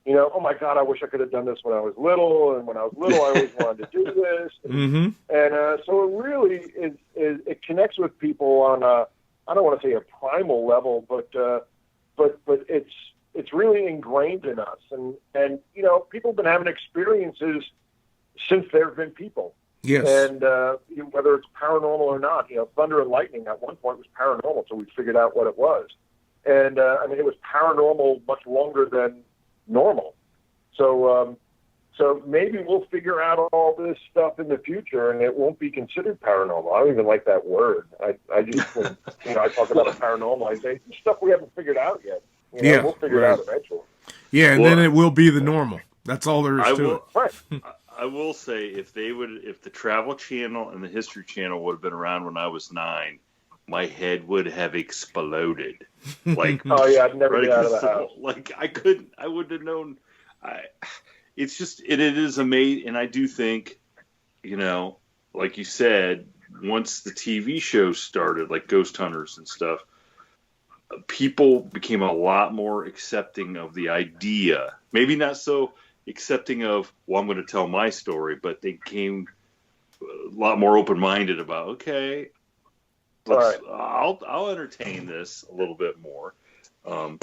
Speaker 4: oh my God, I wish I could have done this when I was little. And when I was little, I always wanted to do this. And so it really it connects with people on I don't want to say a primal level, but it's really ingrained in us. And people have been having experiences since there have been people.
Speaker 3: Yes.
Speaker 4: And whether it's paranormal or not, thunder and lightning at one point was paranormal, so we figured out what it was. And it was paranormal much longer than normal. So maybe we'll figure out all this stuff in the future, and it won't be considered paranormal. I don't even like that word. I just, when, I talk about the paranormal, I say stuff we haven't figured out yet. We'll figure it out eventually.
Speaker 3: Yeah, and then it will be the normal. That's all there is to it.
Speaker 4: Right.
Speaker 2: I will say, if the Travel Channel and the History Channel would have been around when I was 9, my head would have exploded. Like,
Speaker 4: oh yeah, I'd never get out of the house.
Speaker 2: Like, I wouldn't have known. It's just, it is amazing. And I do think, like you said, once the TV shows started, like Ghost Hunters and stuff, people became a lot more accepting of the idea. Maybe not so accepting of, well, I'm going to tell my story, but they came a lot more open-minded about, okay, I'll entertain this a little bit more.
Speaker 4: A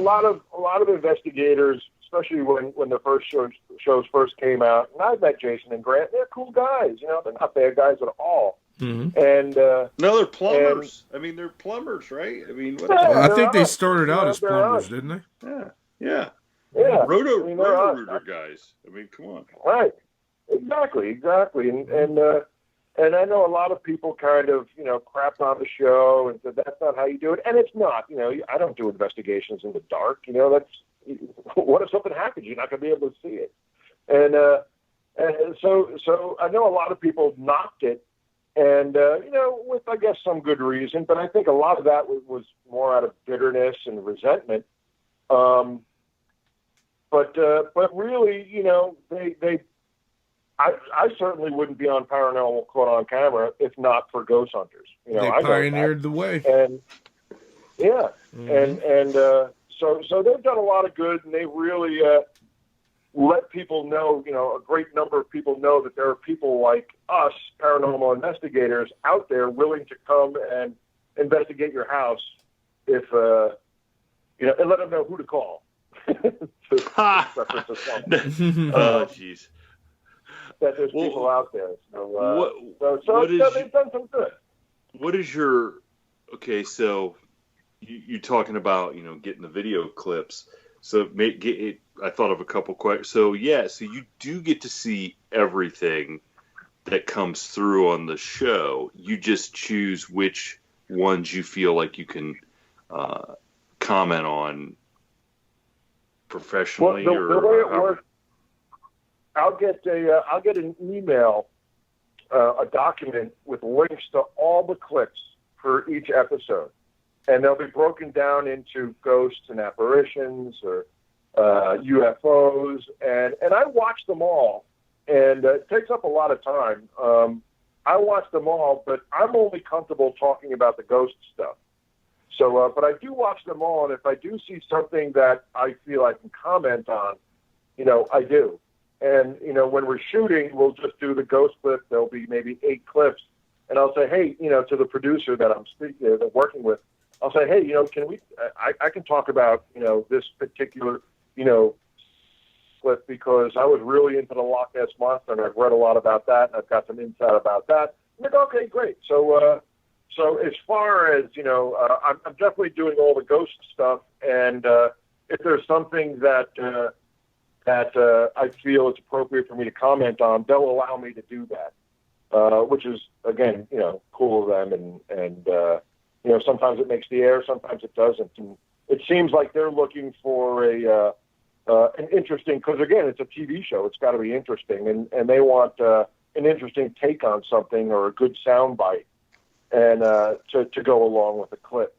Speaker 4: lot of investigators, especially when the first shows first came out, and I've met Jason and Grant. They're cool guys. They're not bad guys at all.
Speaker 3: Mm-hmm.
Speaker 4: And
Speaker 2: no, they're plumbers. They're plumbers, right?
Speaker 3: I think they started out as plumbers, didn't they?
Speaker 2: Yeah.
Speaker 4: Yeah.
Speaker 2: Roto-rooter guys. Come on.
Speaker 4: Right. Exactly. And I know a lot of people kind of, crapped on the show and said that's not how you do it. And it's not. I don't do investigations in the dark. That's, what if something happens? You're not going to be able to see it. And so I know a lot of people knocked it, and with, I guess, some good reason. But I think a lot of that was more out of bitterness and resentment. But really, I certainly wouldn't be on Paranormal Caught on Camera if not for Ghost Hunters.
Speaker 3: They pioneered the way.
Speaker 4: And so they've done a lot of good, and they really let people know, a great number of people know that there are people like us, paranormal investigators, out there willing to come and investigate your house if, and let them know who to call.
Speaker 2: Oh, jeez.
Speaker 4: That there's people out there. So they've done some good.
Speaker 2: What is your, okay, so you're talking about, getting the video clips. So I thought of a couple questions. So you do get to see everything that comes through on the show. You just choose which ones you feel like you can comment on professionally?
Speaker 4: Well, the way it
Speaker 2: how-
Speaker 4: works, I'll get an email, a document with links to all the clips for each episode, and they'll be broken down into ghosts and apparitions or UFOs, and I watch them all, and it takes up a lot of time. I watch them all, but I'm only comfortable talking about the ghost stuff. So, but I do watch them all, and if I do see something that I feel I can comment on, I do. And, when we're shooting, we'll just do the ghost clip. There'll be maybe 8 clips. And I'll say, hey, to the producer that I'm working with, I'll say, hey, can we, I can talk about, this particular, clip because I was really into the Loch Ness Monster and I've read a lot about that and I've got some insight about that. I'm like, okay, great. So as far as, I'm definitely doing all the ghost stuff. And if there's something that I feel it's appropriate for me to comment on, they'll allow me to do that, which is, again, cool of them. And sometimes it makes the air, sometimes it doesn't. And it seems like they're looking for an interesting, because, again, it's a TV show. It's got to be interesting. And they want an interesting take on something or a good sound bite and to go along with the clip.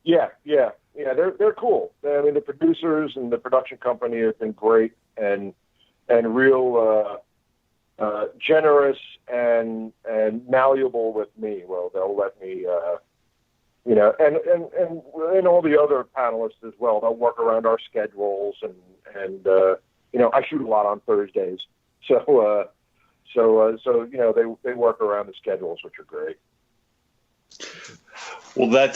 Speaker 4: Yeah, they're cool. I mean, the producers and the production company have been great and real generous and malleable with me. Well, they'll let me, and all the other panelists as well. They'll work around our schedules and I shoot a lot on Thursdays, so they work around the schedules, which are great.
Speaker 2: Well, that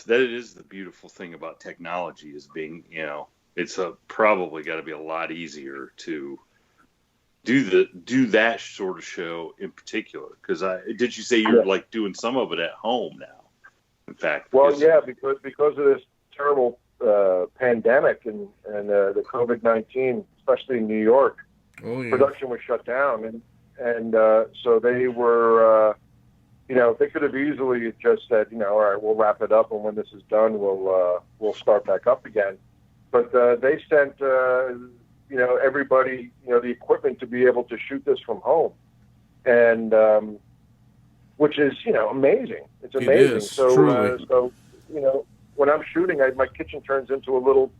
Speaker 2: is the beautiful thing about technology is being, it's probably got to be a lot easier to do that sort of show in particular. Because did you say you're like doing some of it at home now? In fact,
Speaker 4: because of this terrible pandemic and the COVID-19, especially in New York, production was shut down, and so they were. They could have easily just said, all right, we'll wrap it up, and when this is done, we'll start back up again. But they sent, everybody, the equipment to be able to shoot this from home, and which is, amazing. It's amazing.
Speaker 3: It is, truly.
Speaker 4: So when I'm shooting, my kitchen turns into a little,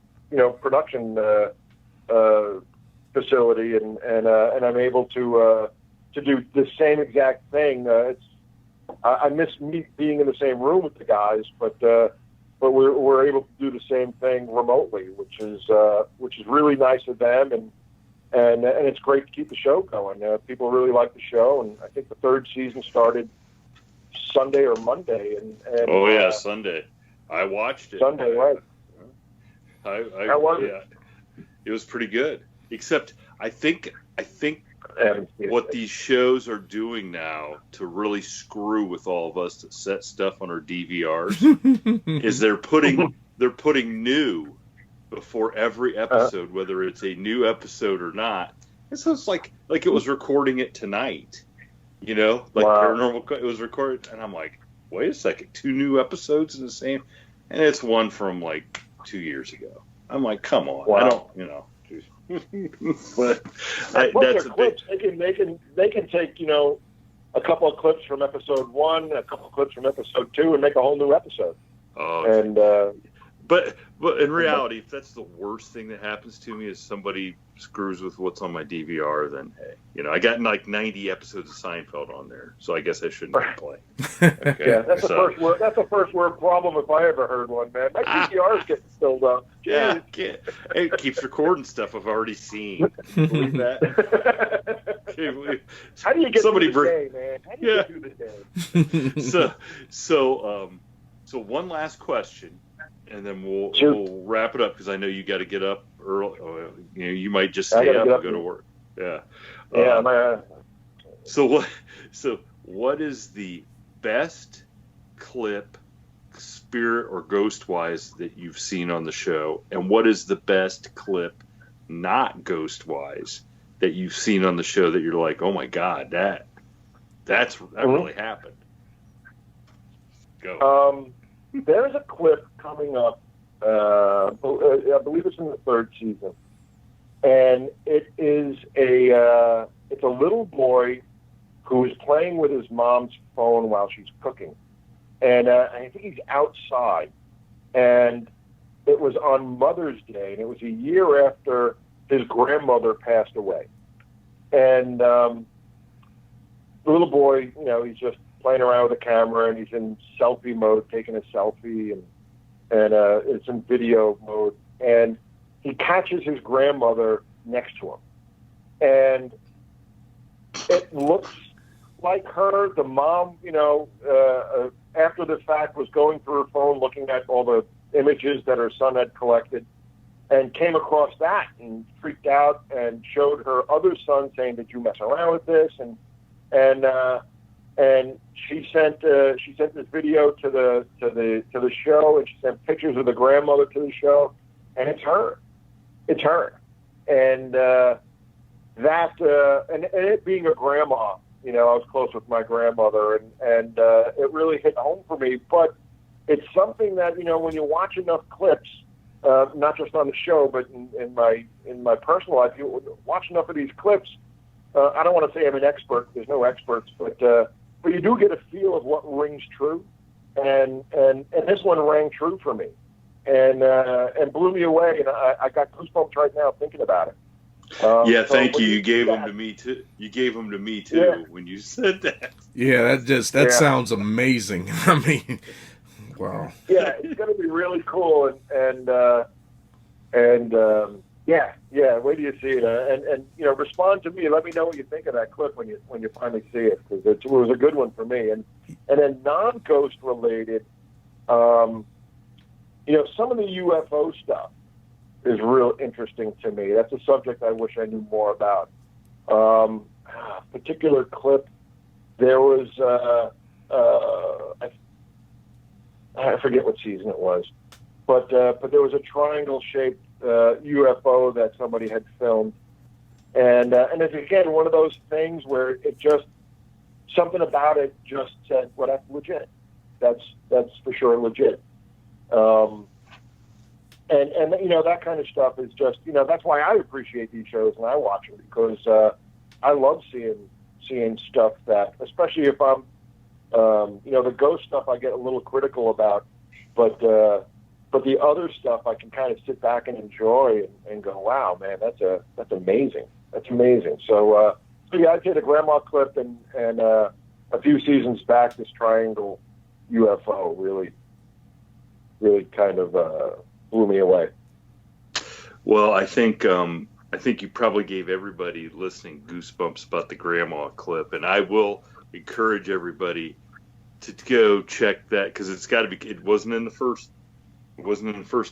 Speaker 4: production facility, and I'm able to do the same exact thing. I miss being in the same room with the guys, but we're able to do the same thing remotely, which is really nice of them, and it's great to keep the show going. People really like the show, and I think the 3rd season started Sunday or Monday. And
Speaker 2: Sunday. I watched it.
Speaker 4: Sunday, right?
Speaker 2: How was it? It was pretty good. Except I think what these shows are doing now to really screw with all of us that set stuff on our DVRs is they're putting new before every episode, whether it's a new episode or not. And so it's like it was recording it tonight, wow. Paranormal. It was recorded, and I'm like, wait a second, 2 new episodes in the same, and it's one from like 2 years ago. I'm like, come on, wow. I don't, but that's a
Speaker 4: clips. They can take a couple of clips from episode 1, a couple of clips from episode 2, and make a whole new episode.
Speaker 2: Oh,
Speaker 4: and
Speaker 2: but in reality, if that's the worst thing that happens to me is somebody screws with what's on my DVR, then hey, I got like 90 episodes of Seinfeld on there, so I guess I shouldn't complain. Okay?
Speaker 4: Yeah, that's the first word problem if I ever heard one, man. My DVR is getting filled up.
Speaker 2: Yeah, it keeps recording stuff I've already seen. Can you believe that?
Speaker 4: How do you get through the day, man? How do you get through the day?
Speaker 2: So one last question, and then we'll wrap it up because I know you got to get up early. You might just stay up and go to work. Yeah.
Speaker 4: Yeah.
Speaker 2: So what is the best clip, spirit or ghost wise, that you've seen on the show, and what is the best clip, not ghost wise, that you've seen on the show that you're like, oh my god, that really happened? Go.
Speaker 4: there's a clip coming up. I believe it's in the 3rd season, and it's a little boy who is playing with his mom's phone while she's cooking, and I think he's outside, and it was on Mother's Day, and it was a year after his grandmother passed away, and the little boy, he's just playing around with the camera, and he's in selfie mode, taking a selfie, and it's in video mode, and he catches his grandmother next to him, and it looks like her. The mom, after the fact, was going through her phone, looking at all the images that her son had collected, and came across that and freaked out and showed her other son, saying, "Did you mess around with this?" And she sent this video to the show, and she sent pictures of the grandmother to the show, and it's her, and and it being a grandma, I was close with my grandmother, and it really hit home for me. But it's something that when you watch enough clips, not just on the show, but in my personal life, you watch enough of these clips. I don't want to say I'm an expert. There's no experts, but you do get a feel of what rings true, and this one rang true for me, and blew me away, and I got goosebumps right now thinking about it.
Speaker 2: Thank you. You gave them to me too. When you said that.
Speaker 3: Yeah, that sounds amazing. I mean, wow.
Speaker 4: Yeah, it's going to be really cool, and wait till you see it, and respond to me. Let me know what you think of that clip when you finally see it, because it was a good one for me. And then non-ghost related, some of the UFO stuff is real interesting to me. That's a subject I wish I knew more about. Particular clip, there was I forget what season it was, but there was a triangle-shaped UFO that somebody had filmed, and it's again one of those things where it just something about it just said, "Well, that's legit. That's for sure legit." And that kind of stuff is just that's why I appreciate these shows and I watch them, because I love seeing stuff that, especially if I'm the ghost stuff I get a little critical about, but the other stuff I can kind of sit back and enjoy and go, wow, man, that's amazing. That's amazing. So yeah, I'd say the grandma clip and a few seasons back, this triangle UFO really kind of blew me away.
Speaker 2: Well, I think you probably gave everybody listening goosebumps about the grandma clip, and I will encourage everybody to go check that, because it's got to be. It wasn't in the first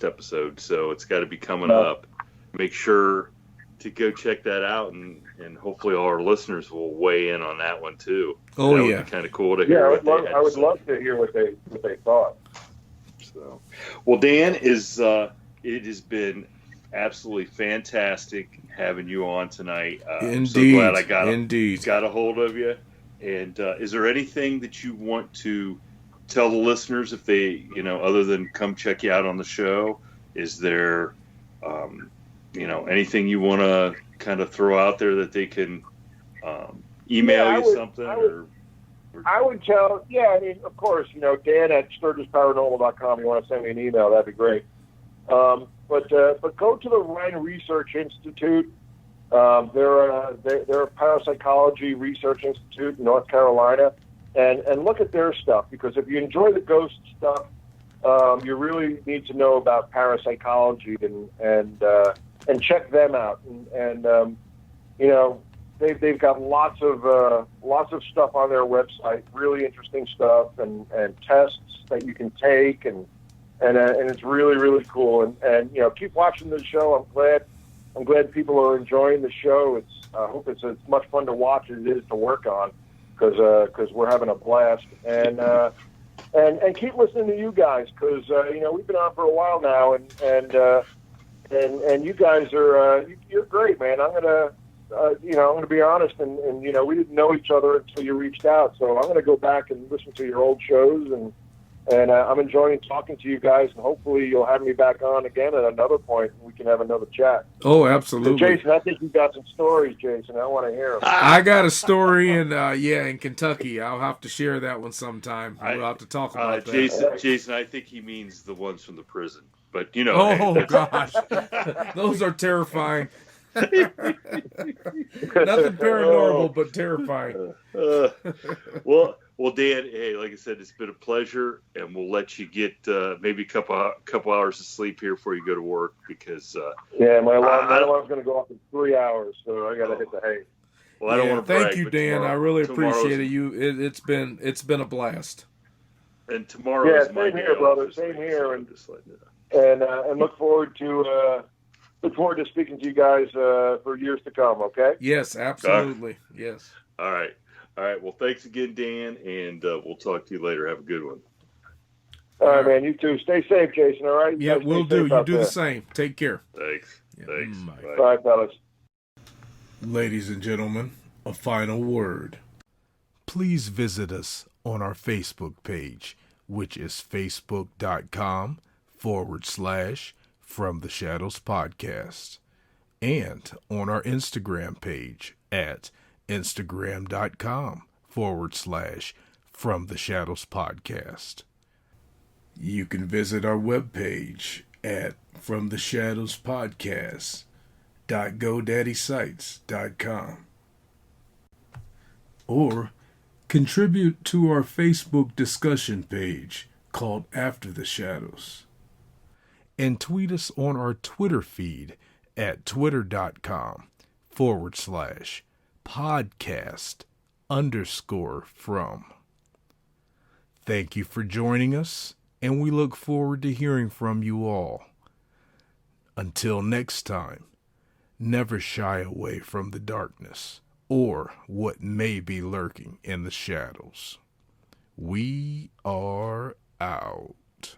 Speaker 2: episode, so it's got to be coming up. Make sure to go check that out, and hopefully all our listeners will weigh in on that one too.
Speaker 3: Oh,
Speaker 2: that
Speaker 3: yeah,
Speaker 2: would be kind of cool to hear.
Speaker 4: I would love to hear what they thought.
Speaker 2: So, well, Dan, it has been absolutely fantastic having you on tonight.
Speaker 3: Indeed.
Speaker 2: I'm so glad I got a hold of you. And is there anything that you want to tell the listeners, if they, other than come check you out on the show? Is there, anything you want to kind of throw out there that they can email you something?
Speaker 4: I would tell, of course, Dan at SturgisParanormal.com. You want to send me an email, that'd be great. But go to the Wren Research Institute. They're a parapsychology research institute in North Carolina, and look at their stuff, because if you enjoy the ghost stuff, you really need to know about parapsychology and check them out. And they've got lots of stuff on their website, really interesting stuff, and tests that you can take, and it's really, really cool. And keep watching the show. I'm glad people are enjoying the show. I hope it's as much fun to watch as it is to work on, because we're having a blast. And keep listening to you guys, because we've been on for a while now, and you guys are you're great, man. I'm gonna be honest, and we didn't know each other until you reached out, so I'm gonna go back and listen to your old shows And I'm enjoying talking to you guys, and hopefully you'll have me back on again at another point, and we can have another chat.
Speaker 3: Oh, absolutely.
Speaker 4: So Jason, I think you got some stories, Jason. I want to hear them.
Speaker 3: I got a story in Kentucky. I'll have to share that one sometime. We'll have to talk about that.
Speaker 2: Jason, I think he means the ones from the prison. But, you know.
Speaker 3: Oh, gosh. Those are terrifying. Nothing paranormal, but terrifying.
Speaker 2: Well, Dan, hey, like I said, it's been a pleasure, and we'll let you get maybe a couple hours of sleep here before you go to work because.
Speaker 4: My alarm's going to go off in 3 hours, so I got to hit the hay.
Speaker 2: Well, I don't want to brag.
Speaker 3: Thank you, Dan. I really appreciate it. It's been a blast.
Speaker 2: And tomorrow is my
Speaker 4: same here, brother. Same here, and look forward to speaking to you guys for years to come. Okay.
Speaker 3: Yes, absolutely. Yes.
Speaker 2: All right. Well, thanks again, Dan, and we'll talk to you later. Have a good one.
Speaker 4: All right, man. You too. Stay safe, Jason. All right.
Speaker 3: Yeah, we'll do. You do the same. Take care.
Speaker 2: Thanks.
Speaker 3: Yeah.
Speaker 2: Thanks.
Speaker 3: Bye.
Speaker 4: All right, fellas.
Speaker 1: Ladies and gentlemen, a final word. Please visit us on our Facebook page, which is facebook.com/From the Shadows Podcast, and on our Instagram page at Instagram.com/From the Shadows Podcast. You can visit our webpage at FromTheShadowsPodcast.GoDaddySites.com, or contribute to our Facebook discussion page called After the Shadows, and tweet us on our Twitter feed at twitter.com/podcast_from. Thank you for joining us, and we look forward to hearing from you all. Until next time, never shy away from the darkness or what may be lurking in the shadows. We are out.